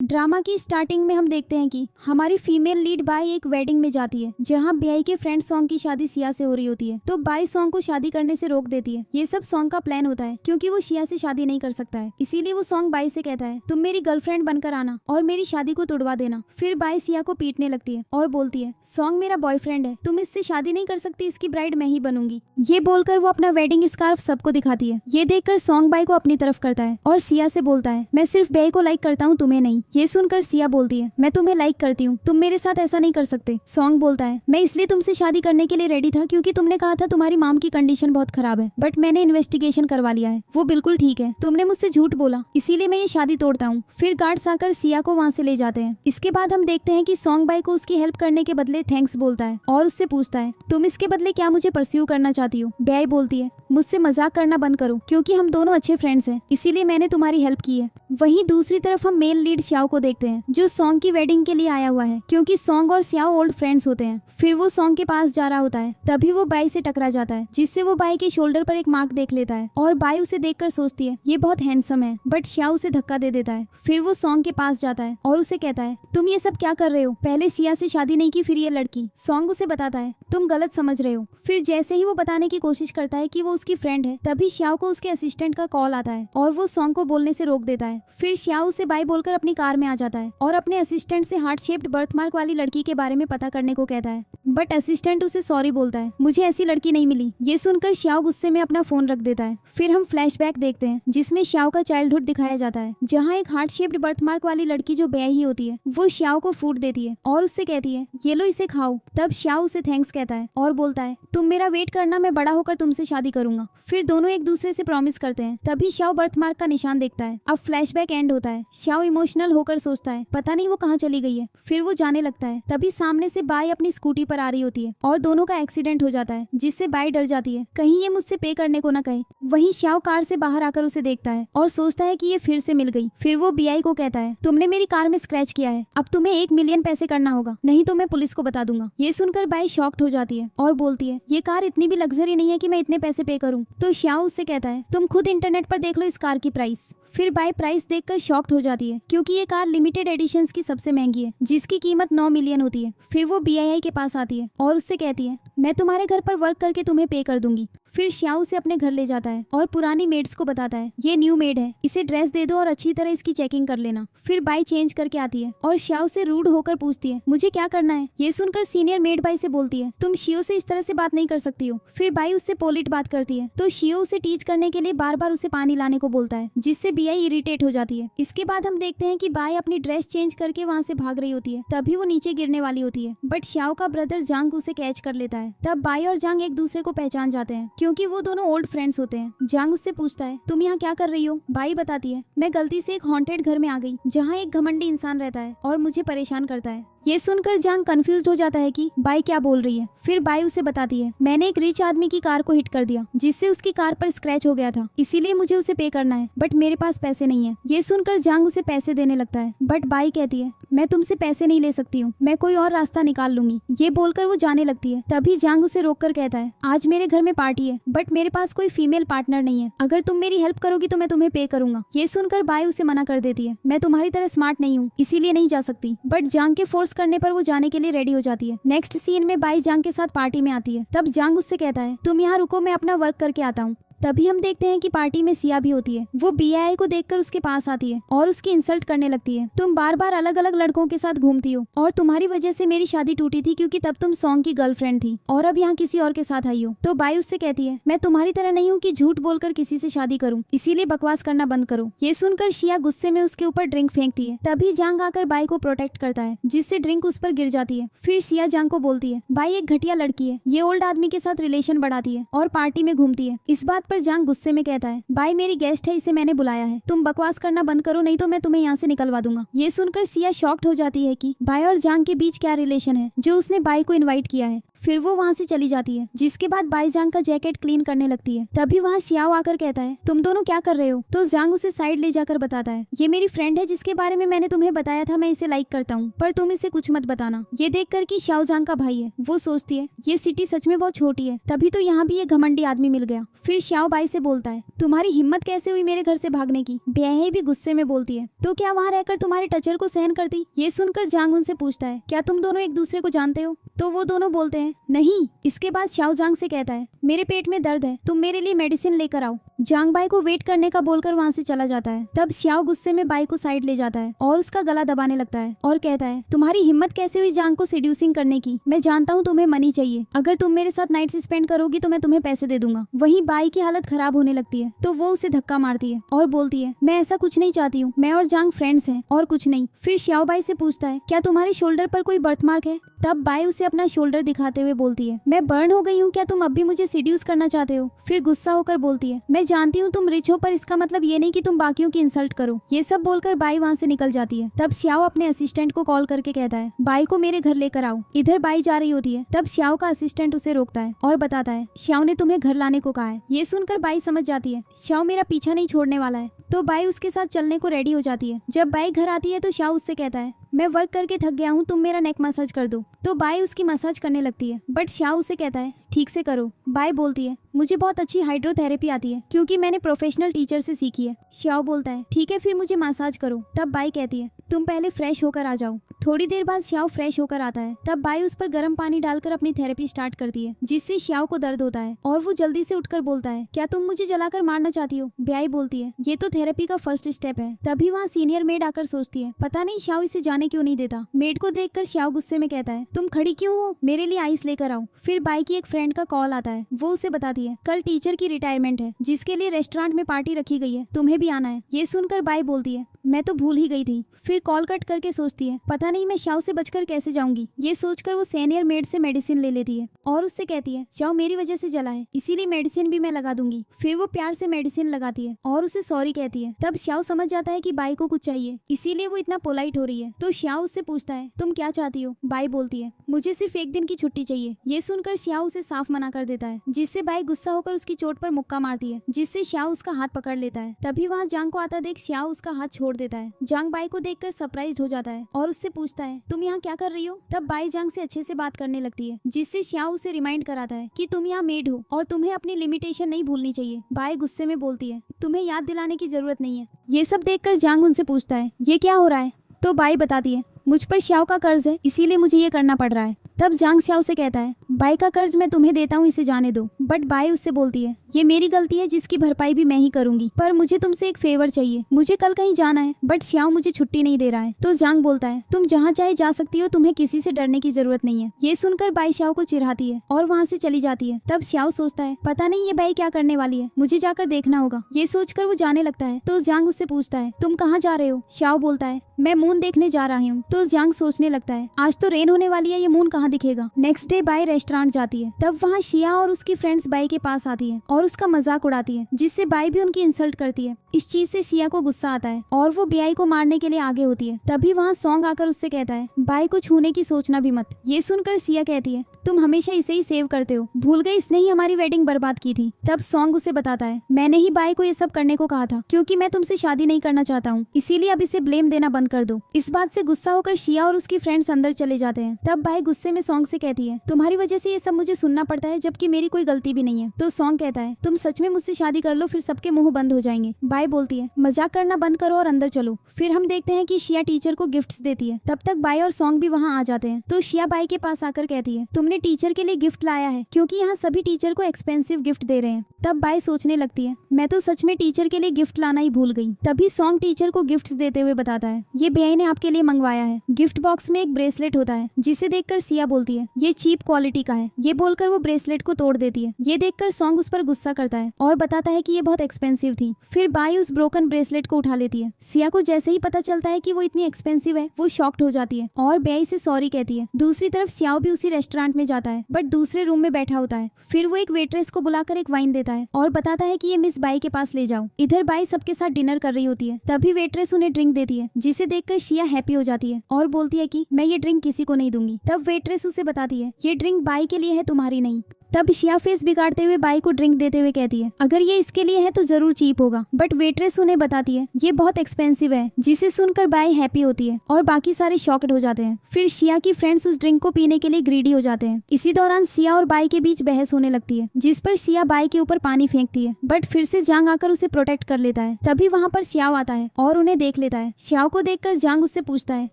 Drama की starting में हम देखते हैं कि हमारी फीमेल लीड बाई एक वेडिंग में जाती है जहां बाई के फ्रेंड सॉन्ग की शादी सिया से हो रही होती है। तो बाई सॉन्ग को शादी करने से रोक देती है। ये सब सॉन्ग का प्लान होता है क्योंकि वो सिया से शादी नहीं कर सकता है। इसीलिए वो सॉन्ग बाई से कहता है तुम मेरी गर्लफ्रेंड बनकर आना और मेरी शादी को तोड़वा देना। फिर बाई सिया को पीटने लगती है और बोलती है सॉन्ग मेरा बॉयफ्रेंड है, तुम इससे शादी नहीं कर सकती, इसकी ब्राइड मैं ही बनूंगी। ये बोलकर वो अपना वेडिंग स्कार्फ सबको दिखाती है। ये देखकर सॉन्ग बाई को अपनी तरफ करता है और सिया से बोलता है मैं सिर्फ बाई को लाइक करता हूँ, तुम्हें नहीं। ये सुनकर सिया बोलती है मैं तुम्हें लाइक करती हूँ, तुम मेरे साथ ऐसा नहीं कर सकते। सॉन्ग बोलता है मैं इसलिए तुमसे शादी करने के लिए रेडी था क्योंकि तुमने कहा था तुम्हारी माम की कंडीशन बहुत खराब है, बट मैंने इन्वेस्टिगेशन करवा लिया है, वो बिल्कुल ठीक है। तुमने मुझसे झूठ बोला, इसीलिए मैं ये शादी तोड़ता हूँ। फिर गार्ड्स आकर सिया को वहाँ से ले जाते हैं। इसके बाद हम देखते हैं कि सॉन्ग बाई को उसकी हेल्प करने के बदले थैंक्स बोलता है और उससे पूछता है तुम इसके बदले क्या मुझे परस्यू करना चाहती हो। बाई बोलती है मुझसे मजाक करना बंद करो क्योंकि हम दोनों अच्छे फ्रेंड्स हैं, इसीलिए मैंने तुम्हारी हेल्प की है। वहीं दूसरी तरफ हम मेल लीड श्याओ को देखते हैं जो सॉन्ग की वेडिंग के लिए आया हुआ है क्योंकि सॉन्ग और श्याओ ओल्ड फ्रेंड्स होते हैं। फिर वो सॉन्ग के पास जा रहा होता है, तभी वो बाई से टकरा जाता है जिससे वो बाई के शोल्डर पर एक मार्क देख लेता है और बाई उसे देखकर सोचती है ये बहुत हैंडसम है, बट श्याओ उसे धक्का दे देता है। फिर वो सॉन्ग के पास जाता है और उसे कहता है तुम ये सब क्या कर रहे हो, पहले सिया से शादी नहीं की फिर ये लड़की। सॉन्ग उसे बताता है तुम गलत समझ रहे हो। फिर जैसे ही वो बताने की कोशिश करता है कि वो उसकी फ्रेंड है, तभी श्याओ को उसके असिस्टेंट का कॉल आता है और वो सॉन्ग को बोलने से रोक देता है। फिर श्याओ उसे बाय बोलकर अपनी कार में आ जाता है और अपने असिस्टेंट से हार्ट शेप्ड बर्थमार्क वाली लड़की के बारे में पता करने को कहता है, बट असिस्टेंट उसे सॉरी बोलता है, मुझे ऐसी लड़की नहीं मिली। ये सुनकर श्याओ गुस्से में अपना फोन रख देता है। फिर हम फ्लैशबैक देखते हैं जिसमें श्याओ का चाइल्डहुड दिखाया जाता है जहाँ एक हार्ट शेप्ड बर्थमार्क वाली लड़की जो ब्याह ही होती है वो श्याओ को फूड देती है और उससे कहती है ये लो इसे खाओ। तब श्याओ उसे थैंक्स कहता है और बोलता है तुम मेरा वेट करना, मैं बड़ा होकर तुमसे शादी करूंगा। फिर दोनों एक दूसरे से प्रॉमिस करते हैं। तभी श्याओ बर्थमार्क का निशान देखता है। अब फ्लैशबैक एंड होता है। श्याओ इमोशनल होकर सोचता है पता नहीं वो कहाँ चली गई है। फिर वो जाने लगता है, तभी सामने से बाई अपनी स्कूटी पर आ रही होती है और दोनों का एक्सीडेंट हो जाता है जिससे बाई डर जाती है कहीं ये मुझसे पे करने को न कहे। वहीं श्याओ कार से बाहर आकर उसे देखता है और सोचता है कि ये फिर से मिल गई। फिर वो बीआई को कहता है तुमने मेरी कार में स्क्रैच किया है, अब तुम्हें 1 मिलियन पैसे करना होगा, नहीं तो मैं पुलिस को बता दूंगा। ये सुनकर बाई शॉक्ड हो जाती है और बोलती है ये कार इतनी भी लग्जरी नहीं है कि मैं इतने पैसे पे करूं। तो श्याओ उससे कहता है तुम खुद इंटरनेट पर देख लो इस कार की प्राइस। फिर बाई प्राइस देखकर शॉक्ड हो जाती है क्योंकि ये कार लिमिटेड एडिशंस की सबसे महंगी है जिसकी कीमत 9 मिलियन होती है। फिर वो बीआईआई के पास आती है और उससे कहती है मैं तुम्हारे घर पर वर्क करके तुम्हें पे कर दूंगी। फिर श्याओ उसे अपने घर ले जाता है और पुरानी मेड्स को बताता है ये न्यू मेड है, इसे ड्रेस दे दो और अच्छी तरह इसकी चेकिंग कर लेना। फिर बाई चेंज करके आती है और श्याओ से रूड होकर पूछती है मुझे क्या करना है। ये सुनकर सीनियर मेड बाई से बोलती है तुम शियो से इस तरह से बात नहीं कर सकती हो। फिर बाई उससे पोलिट बात करती है तो शियो उसे टीच करने के लिए बार बार उसे पानी लाने को बोलता है जिससे बीआई इरिटेट हो जाती है। इसके बाद हम देखते हैं कि बाई अपनी ड्रेस चेंज करके वहाँ से भाग रही होती है, तभी वो नीचे गिरने वाली होती है, बट श्याओ का ब्रदर जांग उसे कैच कर लेता है। तब बाई और जांग एक दूसरे को पहचान जाते हैं क्योंकि वो दोनों ओल्ड फ्रेंड्स होते हैं। जांग उससे पूछता है तुम यहाँ क्या कर रही हो। बाई बताती है मैं गलती से एक हॉन्टेड घर में आ गई जहाँ एक घमंडी इंसान रहता है और मुझे परेशान करता है। ये सुनकर जांग कंफ्यूज्ड हो जाता है कि बाई क्या बोल रही है। फिर बाई उसे बताती है मैंने एक रिच आदमी की कार को हिट कर दिया जिससे उसकी कार पर स्क्रैच हो गया था, इसीलिए मुझे उसे पे करना है, बट मेरे पास पैसे नहीं है। ये सुनकर जांग उसे पैसे देने लगता है, बट बाई कहती है मैं तुमसे पैसे नहीं ले सकती हूँ, मैं कोई और रास्ता निकाल लूंगी। ये बोलकर वो जाने लगती है। तभी जांग उसे रोककर कहता है आज मेरे घर में पार्टी है, बट मेरे पास कोई फीमेल पार्टनर नहीं है, अगर तुम मेरी हेल्प करोगी तो मैं तुम्हें पे करूंगा। ये सुनकर बाई उसे मना कर देती है मैं तुम्हारी तरह स्मार्ट नहीं हूँ, इसीलिए नहीं जा सकती, बट जांग के फोर्स करने पर वो जाने के लिए रेडी हो जाती है। नेक्स्ट सीन में बाई जांग के साथ पार्टी में आती है। तब जांग उससे कहता है तुम यहाँ रुको, मैं अपना वर्क करके आता हूँ। तभी हम देखते हैं कि पार्टी में सिया भी होती है। वो बीआई को देखकर उसके पास आती है और उसकी इंसल्ट करने लगती है तुम बार बार अलग अलग लड़कों के साथ घूमती हो और तुम्हारी वजह से मेरी शादी टूटी थी क्योंकि तब तुम सॉन्ग की गर्लफ्रेंड थी और अब यहाँ किसी और के साथ आई हो। तो बाई उससे कहती है मैं तुम्हारी तरह नहीं हूँ कि झूठ बोलकर किसी से शादी करूँ, इसीलिए बकवास करना बंद करो। ये सुनकर शिया गुस्से में उसके ऊपर ड्रिंक फेंकती है। तभी जांग आकर बाई को प्रोटेक्ट करता है जिससे ड्रिंक उस पर गिर जाती है। फिर शिया जांग को बोलती है बाई एक घटिया लड़की है, ये ओल्ड आदमी के साथ रिलेशन बढ़ाती है और पार्टी में घूमती है। इस बात पर जांग गुस्से में कहता है बाई मेरी गेस्ट है, इसे मैंने बुलाया है, तुम बकवास करना बंद करो नहीं तो मैं तुम्हें यहाँ से निकलवा दूंगा। ये सुनकर सिया शॉक्ड हो जाती है कि बाई और जांग के बीच क्या रिलेशन है जो उसने बाई को इनवाइट किया है। फिर वो वहाँ से चली जाती है, जिसके बाद बाई जांग का जैकेट क्लीन करने लगती है। तभी वहाँ सियाओ आकर कहता है तुम दोनों क्या कर रहे हो? तो जांग उसे साइड ले जाकर बताता है ये मेरी फ्रेंड है जिसके बारे में मैंने तुम्हें बताया था, मैं इसे लाइक करता हूँ, पर तुम इसे कुछ मत बताना। ये देख कर कि शाओ जांग का भाई है, वो सोचती है ये सिटी सच में बहुत छोटी है, तभी तो यहाँ भी ये घमंडी आदमी मिल गया। फिर शाओ बाई से बोलता है तुम्हारी हिम्मत कैसे हुई मेरे घर से भागने की? ब्याही भी गुस्से में बोलती है तो क्या वहाँ रहकर तुम्हारे टचर को सहन करती? ये सुनकर जांग उनसे पूछता है क्या तुम दोनों एक दूसरे को जानते हो? तो वो दोनों बोलते हैं नहीं। इसके बाद शाओ जांग से कहता है मेरे पेट में दर्द है, तुम मेरे लिए मेडिसिन लेकर आओ। जांग बाई को वेट करने का बोलकर वहाँ से चला जाता है। तब शाओ गुस्से में बाई को साइड ले जाता है और उसका गला दबाने लगता है और कहता है तुम्हारी हिम्मत कैसे हुई जांग को सेड्यूसिंग करने की? मैं जानता हूँ तुम्हें मनी चाहिए, अगर तुम मेरे साथ नाइट स्पेंड करोगी तो मैं तुम्हें पैसे दे दूंगा। वहीं बाई की हालत खराब होने लगती है तो वो उसे धक्का मारती है और बोलती है मैं ऐसा कुछ नहीं चाहती हूँ, मैं और जांग फ्रेंड्स हैं और कुछ नहीं। फिर शाओ बाई से पूछता है क्या तुम्हारे शोल्डर पर कोई बर्थ मार्क है? तब बाई उसे अपना शोल्डर दिखाते हुए बोलती है मैं बर्न हो गई हूँ, क्या तुम अब भी मुझे सेड्यूस करना चाहते हो? फिर गुस्सा होकर बोलती है मैं जानती हूँ तुम रिच हो, पर इसका मतलब ये नहीं कि तुम बाकियों की इंसल्ट करो। ये सब बोलकर बाई वहाँ से निकल जाती है। तब श्याओ अपने असिस्टेंट को कॉल करके कहता है बाई को मेरे घर लेकर आओ। इधर बाई जा रही होती है, तब श्याओ का असिस्टेंट उसे रोकता है और बताता है श्याओ ने तुम्हें घर लाने को कहा है। ये सुनकर बाई समझ जाती है श्याओ मेरा पीछा नहीं छोड़ने वाला है, तो बाई उसके साथ चलने को रेडी हो जाती है। जब बाई घर आती है तो श्याओ उससे कहता है मैं वर्क करके थक गया हूँ, तुम मेरा नेक मसाज कर दो। तो बाई उसकी मसाज करने लगती है, बट श्याओ उसे कहता है ठीक से करो। बाई बोलती है मुझे बहुत अच्छी हाइड्रोथेरेपी आती है क्योंकि मैंने प्रोफेशनल टीचर से सीखी है। श्याओ बोलता है ठीक है फिर मुझे मसाज करो। तब बाई कहती है तुम पहले फ्रेश होकर आ जाओ। थोड़ी देर बाद श्याओ फ्रेश होकर आता है। तब बाई उस पर गर्म पानी डालकर अपनी थेरेपी स्टार्ट करती है, जिससे श्याओ को दर्द होता है और वो जल्दी से उठकर बोलता है क्या तुम मुझे जलाकर मारना चाहती हो? ब्याई बोलती है ये तो थेरेपी का फर्स्ट स्टेप है। तभी वहाँ सीनियर मेड आकर सोचती है पता नहीं श्याओ इसे जाने क्यों नहीं देता। मेड को देखकर श्याओ गुस्से में कहता है तुम खड़ी क्यों हो, मेरे लिए आइस लेकर आओ। फिर बाई की एक फ्रेंड का कॉल आता है, वो उसे बताती है कल टीचर की रिटायरमेंट है जिसके लिए रेस्टोरेंट में पार्टी रखी गई है, तुम्हें भी आना है। ये सुनकर बाई बोलती है मैं तो भूल ही गई थी। फिर कॉल कट करके सोचती है पता नहीं मैं श्याओ से बचकर कैसे जाऊंगी। ये सोचकर वो सीनियर मेड से मेडिसिन ले लेती है और उससे कहती है श्याओ मेरी वजह से जला है, इसीलिए मेडिसिन भी मैं लगा दूंगी। फिर वो प्यार से मेडिसिन लगाती है और उसे सॉरी कहती है। तब श्याओ समझ जाता है कि बाई को कुछ चाहिए, इसीलिए वो इतना पोलाइट हो रही है। तो श्याओ उससे पूछता है तुम क्या चाहती हो? बाई बोलती है मुझे सिर्फ एक दिन की छुट्टी चाहिए। ये सुनकर श्याओ उसे साफ मना कर देता है, जिससे बाई गुस्सा होकर उसकी चोट पर मुक्का मारती है, जिससे श्याओ उसका हाथ पकड़ लेता है। तभी वहाँ जांग को आता देख श्याओ उसका हाथ छोड़ देता है। जांग बाई को देखकर सरप्राइज्ड हो जाता है और उससे पूछता है तुम यहाँ क्या कर रही हो? तब बाई जांग से अच्छे से बात करने लगती है, जिससे श्याओ उसे रिमाइंड कराता है कि तुम यहाँ मेड हो और तुम्हें अपनी लिमिटेशन नहीं भूलनी चाहिए। बाई गुस्से में बोलती है तुम्हें याद दिलाने की जरूरत नहीं है। ये सब देखकर जांग उनसे पूछता है ये क्या हो रहा है? तो बाई बताती है मुझ पर श्याओ का कर्ज है, इसीलिए मुझे ये करना पड़ रहा है। तब जांग श्याओ से कहता है बाई का कर्ज मैं तुम्हें देता हूँ, इसे जाने दो। बट बाई उससे बोलती है ये मेरी गलती है जिसकी भरपाई भी मैं ही करूंगी, पर मुझे तुमसे एक फेवर चाहिए, मुझे कल कहीं जाना है बट श्याओ मुझे छुट्टी नहीं दे रहा है। तो जांग बोलता है तुम जहाँ चाहे जा सकती हो, तुम्हें किसी से डरने की जरूरत नहीं है। ये सुनकर बाई श्याओ को चिढ़ाती है और वहाँ से चली जाती है। तब श्याओ सोचता है पता नहीं ये बाई क्या करने वाली है, मुझे जाकर देखना होगा। ये सोचकर वो जाने लगता है। तो जांग उससे पूछता है तुम कहाँ जा रहे हो? श्याओ बोलता है मैं मून देखने जा रहा हूँ। तो जांग सोचने लगता है आज तो रेन होने वाली है, ये मून कहाँ दिखेगा। नेक्स्ट डे बाई रेस्टोरेंट जाती है। तब वहाँ शिया और उसकी फ्रेंड्स बाई के पास आती है और उसका मजाक उड़ाती है, जिससे बाई भी उनकी इंसल्ट करती है। इस चीज से शिया को गुस्सा आता है और वो बाई को मारने के लिए आगे होती है। तभी वहाँ सॉन्ग आकर उससे कहता है बाई को छूने की सोचना भी मत। ये सुनकर शिया कहती है तुम हमेशा इसे ही सेव करते हो, भूल गए इसने ही हमारी वेडिंग बर्बाद की थी। तब सॉन्ग उसे बताता है मैंने ही बाई को ये सब करने को कहा था क्योंकि मैं तुमसे शादी नहीं करना चाहता हूँ, इसीलिए अब इसे ब्लेम देना बंद कर दो। इस बात से गुस्सा होकर शिया और उसकी फ्रेंड्स अंदर चले जाते हैं। तब बाई गुस्से में सॉन्ग से कहती है तुम्हारी वजह से ये सब मुझे सुनना पड़ता है, जबकि मेरी कोई गलती भी नहीं है। तो सॉन्ग कहता है तुम सच में मुझसे शादी कर लो, फिर सबके मुंह बंद हो जाएंगे। बाई बोलती है मजाक करना बंद करो और अंदर चलो। फिर हम देखते हैं कि शिया टीचर को गिफ्ट्स देती है। तब तक बाई और सॉन्ग भी वहाँ आ जाते हैं। तो शिया बाई के पास आकर कहती है तुमने टीचर के लिए गिफ्ट लाया है, क्योंकि यहाँ सभी टीचर को एक्सपेंसिव गिफ्ट दे रहे हैं। तब बाई सोचने लगती है मैं तो सच में टीचर के लिए गिफ्ट लाना ही भूल गई। तभी सॉन्ग टीचर को गिफ्ट्स देते हुए बताता है ये बेई ने आपके लिए मंगवाया है। गिफ्ट बॉक्स में एक ब्रेसलेट होता है, जिसे देखकर सिया बोलती है ये चीप क्वालिटी का है। ये बोलकर वो ब्रेसलेट को तोड़ देती है। ये देखकर सॉन्ग उस पर गुस्सा करता है और बताता है कि ये बहुत एक्सपेंसिव थी। फिर बाई उस ब्रोकन ब्रेसलेट को उठा लेती है। सिया को जैसे ही पता चलता है कि वो इतनी एक्सपेंसिव है, वो शॉक्ड हो जाती है और बेई से सॉरी कहती है। दूसरी तरफ सियाओ भी उसी रेस्टोरेंट में जाता है, बट दूसरे रूम में बैठा होता है। फिर वो एक वेट्रेस को बुलाकर एक वाइन देता है और बताता है कि ये मिस बाई के पास ले जाओ। इधर बाई सबके साथ डिनर कर रही होती है। तभी वेट्रेस उन्हें ड्रिंक देती है, जिसे देखकर शिया हैप्पी हो जाती है और बोलती है कि मैं ये ड्रिंक किसी को नहीं दूंगी। तब वेट्रेस उसे बताती है ये ड्रिंक बाई बाई के लिए है, तुम्हारी नहीं। तब शिया फेस बिगाड़ते हुए बाई को ड्रिंक देते हुए कहती है, अगर ये इसके लिए है तो जरूर चीप होगा। बट वेट्रेस उन्हें बताती है ये बहुत एक्सपेंसिव है, जिसे सुनकर बाई हैप्पी होती है और बाकी सारे शॉक्ड हो जाते हैं। फिर शिया की फ्रेंड्स उस ड्रिंक को पीने के लिए ग्रीडी हो जाते हैं। इसी दौरान शिया और बाई के बीच बहस होने लगती है, जिस पर शिया बाई के ऊपर पानी फेंकती है, बट फिर से जांग आकर उसे प्रोटेक्ट कर लेता है। तभी वहाँ पर श्याओ आता है और उन्हें देख लेता है। श्याओ को देखकर जांग उससे पूछता है,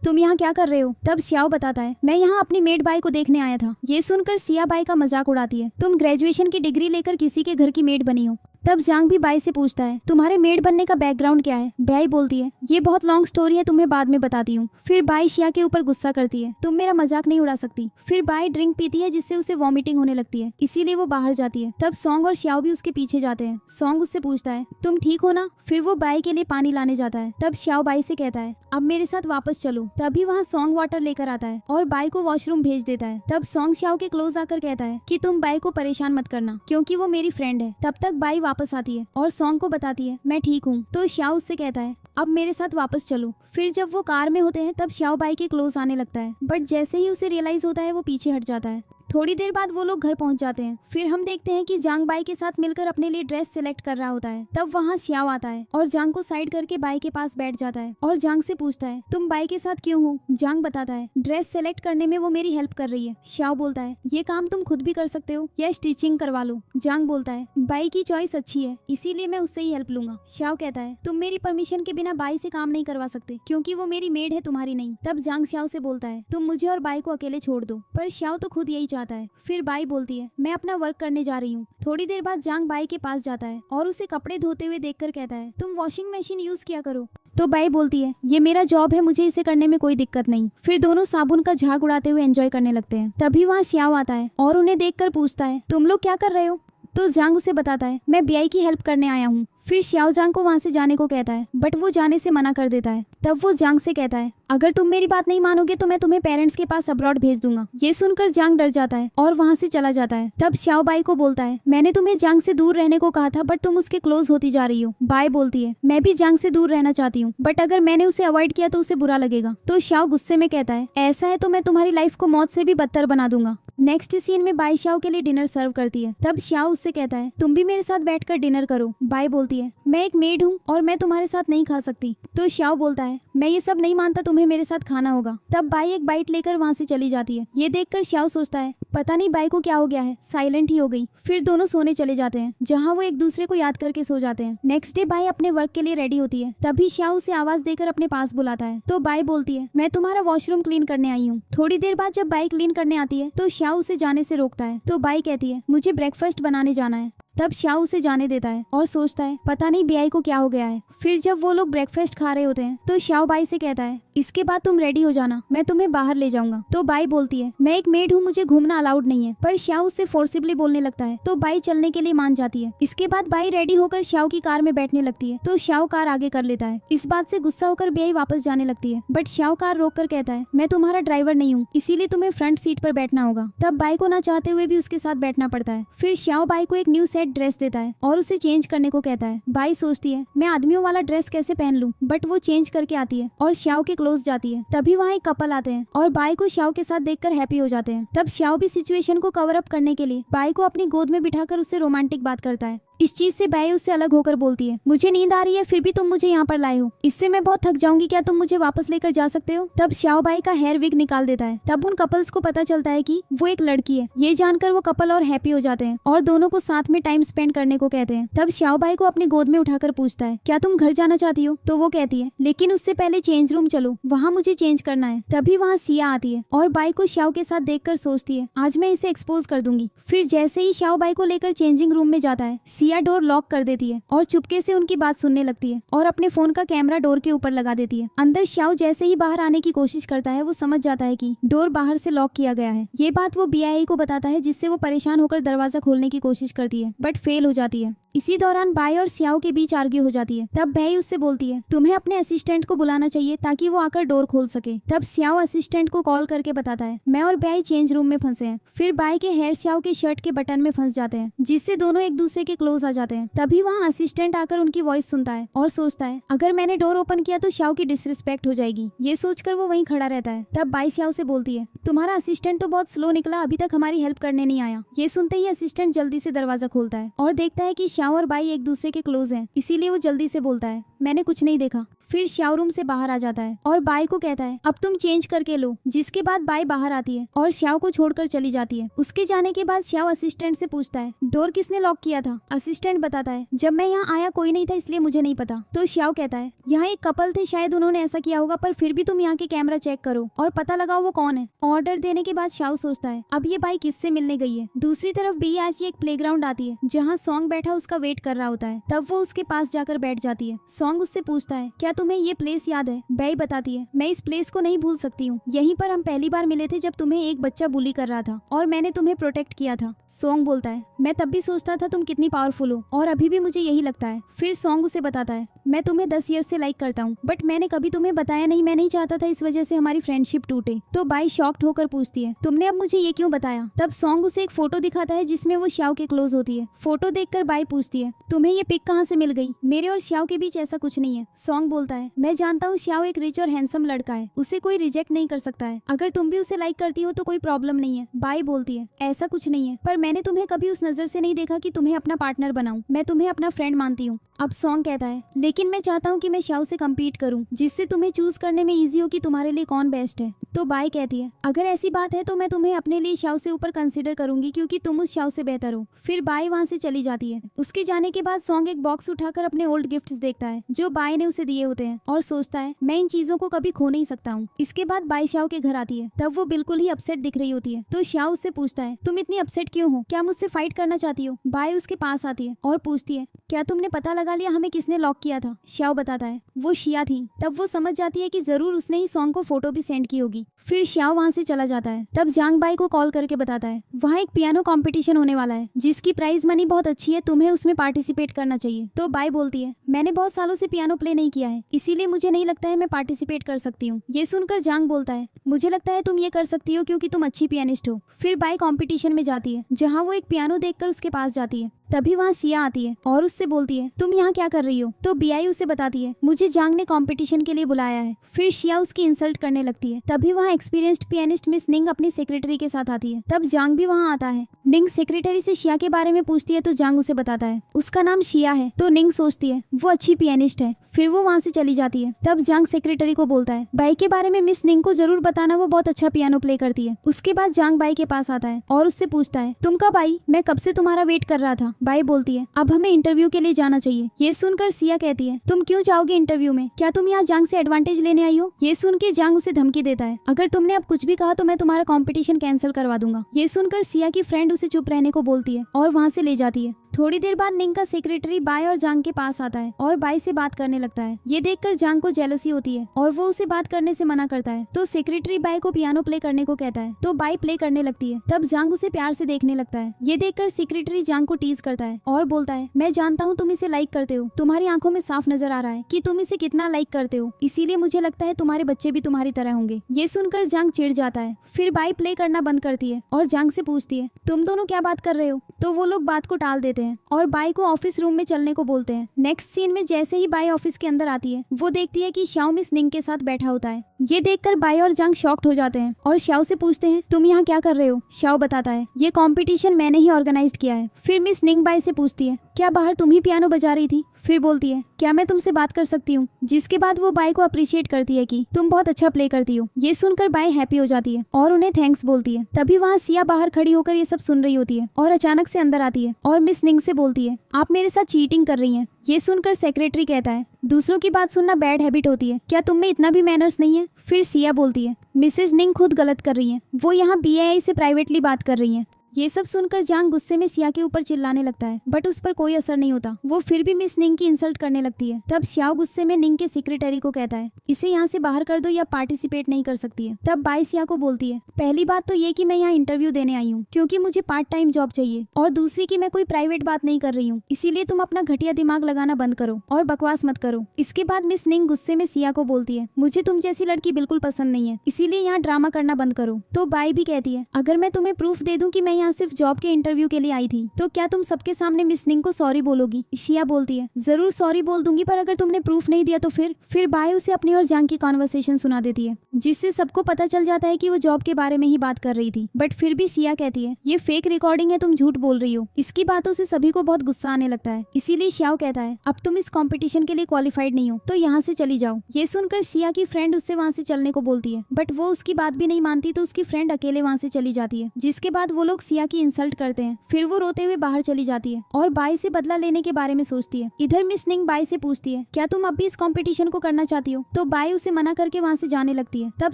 तुम यहाँ क्या कर रहे हो? तब श्याओ बताता है, मैं यहाँ अपनी मेड बाई को देखने आया था। ये सुनकर शिया बाई का मजाक उड़ाती है, तुम ग्रेजुएशन की डिग्री लेकर किसी के घर की मेड बनी हो। तब जांग भी बाई से पूछता है, तुम्हारे मेड बनने का बैकग्राउंड क्या है? बाई बोलती है, ये बहुत लॉन्ग स्टोरी है, तुम्हें बाद में बताती हूँ। फिर बाई शिया के ऊपर गुस्सा करती है, तुम मेरा मजाक नहीं उड़ा सकती। फिर बाई ड्रिंक पीती है, जिससे उसे वॉमिटिंग होने लगती है, इसीलिए वो बाहर जाती है। तब सॉन्ग और श्याओ भी उसके पीछे जाते हैं। सॉन्ग उससे पूछता है, तुम ठीक हो ना? फिर वो बाई के लिए पानी लाने जाता है। तब श्याओ बाई से कहता है, अब मेरे साथ वापस चलो। तभी वहाँ सॉन्ग वाटर लेकर आता है और बाई को वॉशरूम भेज देता है। तब सॉन्ग श्याओ के क्लोज आकर कहता है कि तुम बाई को परेशान मत करना, क्योंकि वो मेरी फ्रेंड है। तब तक बाई वापस आती है और सॉन्ग को बताती है, मैं ठीक हूँ। तो श्याओ उससे कहता है, अब मेरे साथ वापस चलो। फिर जब वो कार में होते हैं तब श्याओ बाई के क्लोज आने लगता है, बट जैसे ही उसे रियलाइज होता है वो पीछे हट जाता है। थोड़ी देर बाद वो लोग घर पहुंच जाते हैं। फिर हम देखते हैं कि जांग बाई के साथ मिलकर अपने लिए ड्रेस सिलेक्ट कर रहा होता है। तब वहाँ श्याओ आता है और जांग को साइड करके बाई के पास बैठ जाता है और जांग से पूछता है, तुम बाई के साथ क्यों हो? जांग बताता है, ड्रेस सेलेक्ट करने में वो मेरी हेल्प कर रही है। श्याओ बोलता है, ये काम तुम खुद भी कर सकते हो या स्टिचिंग करवा लो। जांग बोलता है, बाई की चॉइस अच्छी है, इसीलिए मैं उससे ही हेल्प लूंगा। श्याओ कहता है, तुम मेरी परमिशन के बिना बाई से काम नहीं करवा सकते, क्योंकि वो मेरी मेड है, तुम्हारी नहीं। तब जांग श्याओ से बोलता है, तुम मुझे और बाई को अकेले छोड़ दो। पर श्याओ तो खुद यही चाहता है। फिर बाई बोलती है, मैं अपना वर्क करने जा रही हूँ। थोड़ी देर बाद जांग बाई के पास जाता है और उसे कपड़े धोते हुए देखकर कहता है, तुम वॉशिंग मशीन यूज किया करो। तो बाई बोलती है, ये मेरा जॉब है, मुझे इसे करने में कोई दिक्कत नहीं। फिर दोनों साबुन का झाग उड़ाते हुए एंजॉय करने लगते हैं। तभी वहाँ श्याओ आता है और उन्हें देखकर पूछता है, तुम लोग क्या कर रहे हो? तो जांग उसे बताता है, मैं बाई की हेल्प करने आया हूँ। फिर श्याओ जांग को वहाँ से जाने को कहता है, बट वो जाने से मना कर देता है। तब वो जांग से कहता है, अगर तुम मेरी बात नहीं मानोगे तो मैं तुम्हें पेरेंट्स के पास अब्रॉड भेज दूंगा। ये सुनकर जांग डर जाता है और वहाँ से चला जाता है। तब श्याओ बाई को बोलता है, मैंने तुम्हें जांग से दूर रहने को कहा था, बट तुम उसके क्लोज होती जा रही हो। बाई बोलती है, मैं भी जांग से दूर रहना चाहती हूँ, बट अगर मैंने उसे अवॉइड किया तो उसे बुरा लगेगा। तो श्याओ गुस्से में कहता है, ऐसा है तो मैं तुम्हारी लाइफ को मौत से भी बदतर बना दूंगा। नेक्स्ट सीन में बाई श्याओ के लिए डिनर सर्व करती है। तब श्याओ उससे कहता है, तुम भी मेरे साथ बैठकर डिनर करो। बाई बोलती है, मैं एक मेड हूँ और मैं तुम्हारे साथ नहीं खा सकती। तो श्याओ बोलता है, मैं ये सब नहीं मानता, तुम्हें मेरे साथ खाना होगा। तब बाई एक बाइट लेकर वहाँ से चली जाती है। ये देखकर श्याओ सोचता है, पता नहीं बाई को क्या हो गया है, साइलेंट ही हो गई। फिर दोनों सोने चले जाते हैं, जहाँ वो एक दूसरे को याद करके सो जाते हैं। नेक्स्ट डे बाई अपने वर्क के लिए रेडी होती है। तभी श्याओ उसे आवाज देकर अपने पास बुलाता है। तो बाई बोलती है, मैं तुम्हारा वॉशरूम क्लीन करने आई हूँ। थोड़ी देर बाद जब बाई क्लीन करने आती है तो श्याओ उसे जाने से रोकता है। तो बाई कहती है, मुझे ब्रेकफास्ट बनाने जाना है। तब श्याओ उसे जाने देता है और सोचता है, पता नहीं बाई को क्या हो गया है। फिर जब वो लोग ब्रेकफास्ट खा रहे होते हैं तो श्याओ बाई से कहता है, इसके बाद तुम रेडी हो जाना, मैं तुम्हें बाहर ले जाऊंगा। तो बाई बोलती है, मैं एक मेड हूँ, मुझे घूमना अलाउड नहीं है। पर श्याओ उससे फोर्सिबली बोलने लगता है तो बाई चलने के लिए मान जाती है। इसके बाद बाई रेडी होकर श्याओ की कार में बैठने लगती है तो श्याओ कार आगे कर लेता है। इस बात से गुस्सा होकर बाई वापस जाने लगती है, बट श्याओ कार रोक कर कहता है, मैं तुम्हारा ड्राइवर नहीं हूँ, इसीलिए तुम्हें फ्रंट सीट पर बैठना होगा। तब बाई को ना चाहते हुए भी उसके साथ बैठना पड़ता है। फिर श्याओ बाई को एक न्यू सेट ड्रेस देता है और उसे चेंज करने को कहता है। बाई सोचती है, मैं आदमियों वाला ड्रेस कैसे पहन लूं, बट वो चेंज करके आती है और श्याओ के क्लोज जाती है। तभी वहाँ एक कपल आते हैं और बाई को श्याओ के साथ देखकर हैप्पी हो जाते हैं। तब श्याओ भी सिचुएशन को कवर अप करने के लिए बाई को अपनी गोद में बिठाकर उससे रोमांटिक बात करता है। इस चीज से बाई उससे अलग होकर बोलती है, मुझे नींद आ रही है, फिर भी तुम मुझे यहाँ पर लाए हो, इससे मैं बहुत थक जाऊंगी, क्या तुम मुझे वापस लेकर जा सकते हो? तब श्याओ बाई का हेयर विग निकाल देता है। तब उन कपल्स को पता चलता है कि वो एक लड़की है। ये जानकर वो कपल और हैप्पी हो जाते हैं और दोनों को साथ में टाइम स्पेंड करने को कहते हैं। तब श्याओ बाई को अपनी गोद में उठाकर पूछता है, क्या तुम घर जाना चाहती हो? तो वो कहती है, लेकिन उससे पहले चेंज रूम चलो, वहाँ मुझे चेंज करना है। तभी वहाँ सिया आती है और बाई को श्याओ के साथ देखकर सोचती है, आज मैं इसे एक्सपोज कर दूंगी। फिर जैसे ही श्याओ बाई को लेकर चेंजिंग रूम में जाता है, सिया डोर लॉक कर देती है और चुपके से उनकी बात सुनने लगती है और अपने फोन का कैमरा डोर के ऊपर लगा देती है। अंदर श्याओ जैसे ही बाहर आने की कोशिश करता है वो समझ जाता है कि डोर बाहर से लॉक किया गया है। ये बात वो BIA को बताता है, जिससे वो परेशान होकर दरवाजा खोलने की कोशिश करती है बट फेल हो जाती है। इसी दौरान बाई और श्याओ के बीच आर्ग्यू हो जाती है। तब बाई उससे बोलती है, तुम्हें अपने असिस्टेंट को बुलाना चाहिए ताकि वो आकर डोर खोल सके। तब श्याओ असिस्टेंट को कॉल करके बताता है, मैं और बाई चेंज रूम में फंसे हैं। फिर बाई के हेयर श्याओ के शर्ट के बटन में फंस जाते हैं, जिससे दोनों एक दूसरे के क्लोज क्लोज आ जाते हैं। तभी वहाँ असिस्टेंट आकर उनकी वॉइस सुनता है और सोचता है अगर मैंने डोर ओपन किया तो शाओ की डिसरिस्पेक्ट हो जाएगी। ये सोचकर वो वहीं खड़ा रहता है। तब बाई शाओ से बोलती है तुम्हारा असिस्टेंट तो बहुत स्लो निकला, अभी तक हमारी हेल्प करने नहीं आया। ये सुनते ही असिस्टेंट जल्दी से दरवाजा खोलता है और देखता है कि शाओ और बाई एक दूसरे के क्लोज हैं, इसीलिए वो जल्दी से बोलता है मैंने कुछ नहीं देखा। फिर शाओ रूम से बाहर आ जाता है और बाई को कहता है अब तुम चेंज करके लो, जिसके बाद बाई बाहर आती है और शाओ को छोड़कर चली जाती है। उसके जाने के बाद शाओ असिस्टेंट से पूछता है डोर किसने लॉक किया था। असिस्टेंट बताता है जब मैं यहाँ आया कोई नहीं था इसलिए मुझे नहीं पता। तो शाओ कहता है यहाँ एक कपल थे, शायद उन्होंने ऐसा किया होगा, पर फिर भी तुम यहाँ के कैमरा चेक करो और पता लगाओ वो कौन है। ऑर्डर देने के बाद शाओ सोचता है अब ये बाई किससे मिलने गई है। दूसरी तरफ बियाची एक प्लेग्राउंड आती है जहाँ सॉन्ग बैठा उसका वेट कर रहा होता है। तब वो उसके पास जाकर बैठ जाती है। सॉन्ग उससे पूछता है क्या तुम्हें ये प्लेस याद है। बेई बताती है मैं इस प्लेस को नहीं भूल सकती हूँ, यहीं पर हम पहली बार मिले थे जब तुम्हें एक बच्चा बुली कर रहा था और मैंने तुम्हें प्रोटेक्ट किया था। सॉन्ग बोलता है मैं तब भी सोचता था तुम कितनी पावरफुल हो और अभी भी मुझे यही लगता है। फिर सॉन्ग उसे बताता है मैं तुम्हें 10 ईयर से लाइक करता हूँ, बट मैंने कभी तुम्हें बताया नहीं, मैं नहीं चाहता था इस वजह से हमारी फ्रेंडशिप टूटे। तो बाई शॉक्ड होकर पूछती है तुमने अब मुझे ये क्यों बताया। तब सॉन्ग उसे एक फोटो दिखाता है जिसमें वो शाओ के क्लोज होती है। फोटो देखकर बाई पूछती है तुम्हें ये पिक कहाँ से मिल गई, मेरे और शाओ के बीच ऐसा कुछ नहीं है। सॉन्ग बोलता है मैं जानता हूँ शाओ एक रिच और हैंडसम लड़का है, उसे कोई रिजेक्ट नहीं कर सकता है, अगर तुम भी उसे लाइक करती हो तो कोई प्रॉब्लम नहीं है। बाई बोलती है ऐसा कुछ नहीं है, पर मैंने तुम्हें कभी उस नजर से नहीं देखा कि तुम्हें अपना पार्टनर बनाऊं, मैं तुम्हें अपना फ्रेंड मानती हूँ। अब सॉन्ग कहता है लेकिन मैं चाहता हूँ कि मैं शाओ से कम्पीट करूँ, जिससे तुम्हें चूज करने में इजी हो कि तुम्हारे लिए कौन बेस्ट है। तो बाई कहती है अगर ऐसी बात है तो मैं तुम्हें अपने लिए शाओ से ऊपर कंसीडर करूंगी क्योंकि तुम उस शाओ से बेहतर हो। फिर बाई वहाँ से चली जाती है। उसके जाने के बाद सॉन्ग एक बॉक्स उठाकर अपने ओल्ड गिफ्ट्स देखता है जो बाई ने उसे दिए होते हैं और सोचता है मैं इन चीजों को कभी खो नहीं सकता हूँ। इसके बाद बाई शाओ के घर आती है। तब वो बिल्कुल ही अपसेट दिख रही होती है। तो शाओ उससे पूछता है तुम इतनी अपसेट क्यों हो, क्या मुझसे फाइट करना चाहती हो। बाई उसके पास आती है और पूछती है क्या तुमने पता लगा लिया हमें किसने लॉक किया था। शाओ बताता है वो शिया थी। तब वो समझ जाती है कि जरूर उसने ही सॉन्ग को फोटो भी सेंड की होगी। फिर शाओ वहाँ से चला जाता है। तब जांग बाई को कॉल करके बताता है वहाँ एक पियानो कंपटीशन होने वाला है जिसकी प्राइज मनी बहुत अच्छी है, तुम्हें उसमें पार्टिसिपेट करना चाहिए। तो बाई बोलती है मैंने बहुत सालों से पियानो प्ले नहीं किया है, इसीलिए मुझे नहीं लगता है मैं पार्टिसिपेट कर सकती हूँ। ये सुनकर जांग बोलता है मुझे लगता है तुम ये कर सकती हो क्योंकि तुम अच्छी पियानिस्ट हो। फिर बाई कंपटीशन में जाती है जहाँ वो एक पियानो देखकर उसके पास जाती है। तभी वहाँ सिया आती है और उससे बोलती है तुम यहाँ क्या कर रही हो। तो बियाई उसे बताती है मुझे जांग ने कंपटीशन के लिए बुलाया है। फिर शिया उसकी इंसल्ट करने लगती है। तभी वहाँ एक्सपीरियंस्ड पियानिस्ट मिस निंग अपनी सेक्रेटरी के साथ आती है। तब जांग भी वहाँ आता है। निंग सेक्रेटरी से शिया के बारे में पूछती है तो जांग उसे बताता है उसका नाम शिया है। तो निंग सोचती है वो अच्छी पियानिस्ट है। फिर वो वहाँ से चली जाती है। तब जांग सेक्रेटरी को बोलता है बाई के बारे में मिस निंग को जरूर बताना, वो बहुत अच्छा पियानो प्ले करती है। उसके बाद जांग बाई के पास आता है और उससे पूछता है तुम कब आई, मैं कब से तुम्हारा वेट कर रहा था। बाई बोलती है अब हमें इंटरव्यू के लिए जाना चाहिए। ये सुनकर सिया कहती है तुम क्यों जाओगे इंटरव्यू में, क्या तुम यहाँ जांग से एडवांटेज लेने आई हो। ये सुन के जांग उसे धमकी देता है अगर तुमने अब कुछ भी कहा तो मैं तुम्हारा कॉम्पिटिशन कैंसिल करवा दूंगा। ये सुनकर सिया की फ्रेंड उसे चुप रहने को बोलती है और वहाँ से ले जाती है। थोड़ी देर बाद निंग का सेक्रेटरी बाई और जांग के पास आता है और बाई से बात करने लगता है। ये देखकर जांग को जेलसी होती है और वो उसे बात करने से मना करता है। तो सेक्रेटरी बाई को पियानो प्ले करने को कहता है तो बाई प्ले करने लगती है। तब जांग उसे प्यार से देखने लगता है। ये देखकर सेक्रेटरी जांग को टीज करता है और बोलता है मैं जानता हूँ तुम इसे लाइक करते हो, तुम्हारी आंखों में साफ नजर आ रहा है कि तुम इसे कितना लाइक करते हो, इसीलिए मुझे लगता है तुम्हारे बच्चे भी तुम्हारी तरह होंगे। ये सुनकर जांग चिढ़ जाता है। फिर बाई प्ले करना बंद करती है और जांग से पूछती है तुम दोनों क्या बात कर रहे हो। तो वो लोग बात को टाल देते हैं और बाई को ऑफिस रूम में चलने को बोलते हैं। नेक्स्ट सीन में जैसे ही बाई ऑफिस के अंदर आती है वो देखती है कि शाओ मिस निंग के साथ बैठा होता है। ये देखकर बाई और जांग शॉक्ड हो जाते हैं और शाओ से पूछते हैं तुम यहाँ क्या कर रहे हो। शाओ बताता है ये कंपटीशन मैंने ही ऑर्गेनाइज किया है। फिर मिस निंग बाई से पूछती है क्या बाहर तुम ही पियानो बजा रही थी। फिर बोलती है क्या मैं तुमसे बात कर सकती हूँ, जिसके बाद वो बाई को अप्रिशिएट करती है कि तुम बहुत अच्छा प्ले करती हो। ये सुनकर बाई हैप्पी हो जाती है और उन्हें थैंक्स बोलती है। तभी वहाँ सिया बाहर खड़ी होकर ये सब सुन रही होती है और अचानक से अंदर आती है और मिस निंग से बोलती है आप मेरे साथ चीटिंग कर रही हैं। ये सुनकर सेक्रेटरी कहता है दूसरों की बात सुनना बैड हैबिट होती है, क्या तुम में इतना भी मैनर्स नहीं है। फिर सिया बोलती है मिसेज निंग खुद गलत कर रही है, वो यहाँ BAI से प्राइवेटली बात कर रही है। ये सब सुनकर जांग गुस्से में सिया के ऊपर चिल्लाने लगता है बट उस पर कोई असर नहीं होता। वो फिर भी मिस निंग की इंसल्ट करने लगती है। तब सियाओ गुस्से में निंग के सेक्रेटरी को कहता है इसे यहाँ से बाहर कर दो या पार्टिसिपेट नहीं कर सकती है। तब बाई सिया को बोलती है पहली बात तो ये कि मैं यहाँ इंटरव्यू देने आई हूँ क्योंकि मुझे पार्ट टाइम जॉब चाहिए, और दूसरी कि मैं कोई प्राइवेट बात नहीं कर रही हूँ, इसीलिए तुम अपना घटिया दिमाग लगाना बंद करो और बकवास मत करो। इसके बाद मिस निंग गुस्से में सिया को बोलती है मुझे तुम जैसी लड़की बिल्कुल पसंद नहीं है, इसीलिए यहाँ ड्रामा करना बंद करो। तो बाई भी कहती है अगर मैं तुम्हें प्रूफ दे दूं कि मैं यहाँ सिर्फ जॉब के इंटरव्यू के लिए आई थी, तो क्या तुम सबके सामने मिस निंग को सॉरी बोलोगी? शिया बोलती है, जरूर सॉरी बोल दूंगी, पर अगर तुमने प्रूफ नहीं दिया तो फिर बाय उसे अपनी और जांग की कॉन्वर्सेशन सुना देती है, जिससे सबको पता चल जाता है कि वो जॉब के बारे में ही बात कर रही थी। बट फिर भी शिया कहती है, ये फेक रिकॉर्डिंग है, तुम झूठ बोल रही हो। इसकी बातों से सभी को बहुत गुस्सा आने लगता है। इसीलिए श्याओ कहता है, अब तुम इस कंपटीशन के लिए क्वालिफाइड नहीं हो, तो यहाँ से चली जाओ। ये सुनकर शिया की फ्रेंड उससे वहाँ से चलने को बोलती है, बट वो उसकी बात भी नहीं मानती, तो उसकी फ्रेंड अकेले वहाँ से चली जाती है। जिसके बाद वो लोग शिया की इंसल्ट करते हैं। फिर वो रोते हुए बाहर चली जाती है और बाई से बदला लेने के बारे में सोचती है। इधर मिस निंग बाई से पूछती है, क्या तुम अब भी इस कंपटीशन को करना चाहती हो? तो बाई उसे मना करके वहाँ से जाने लगती है। तब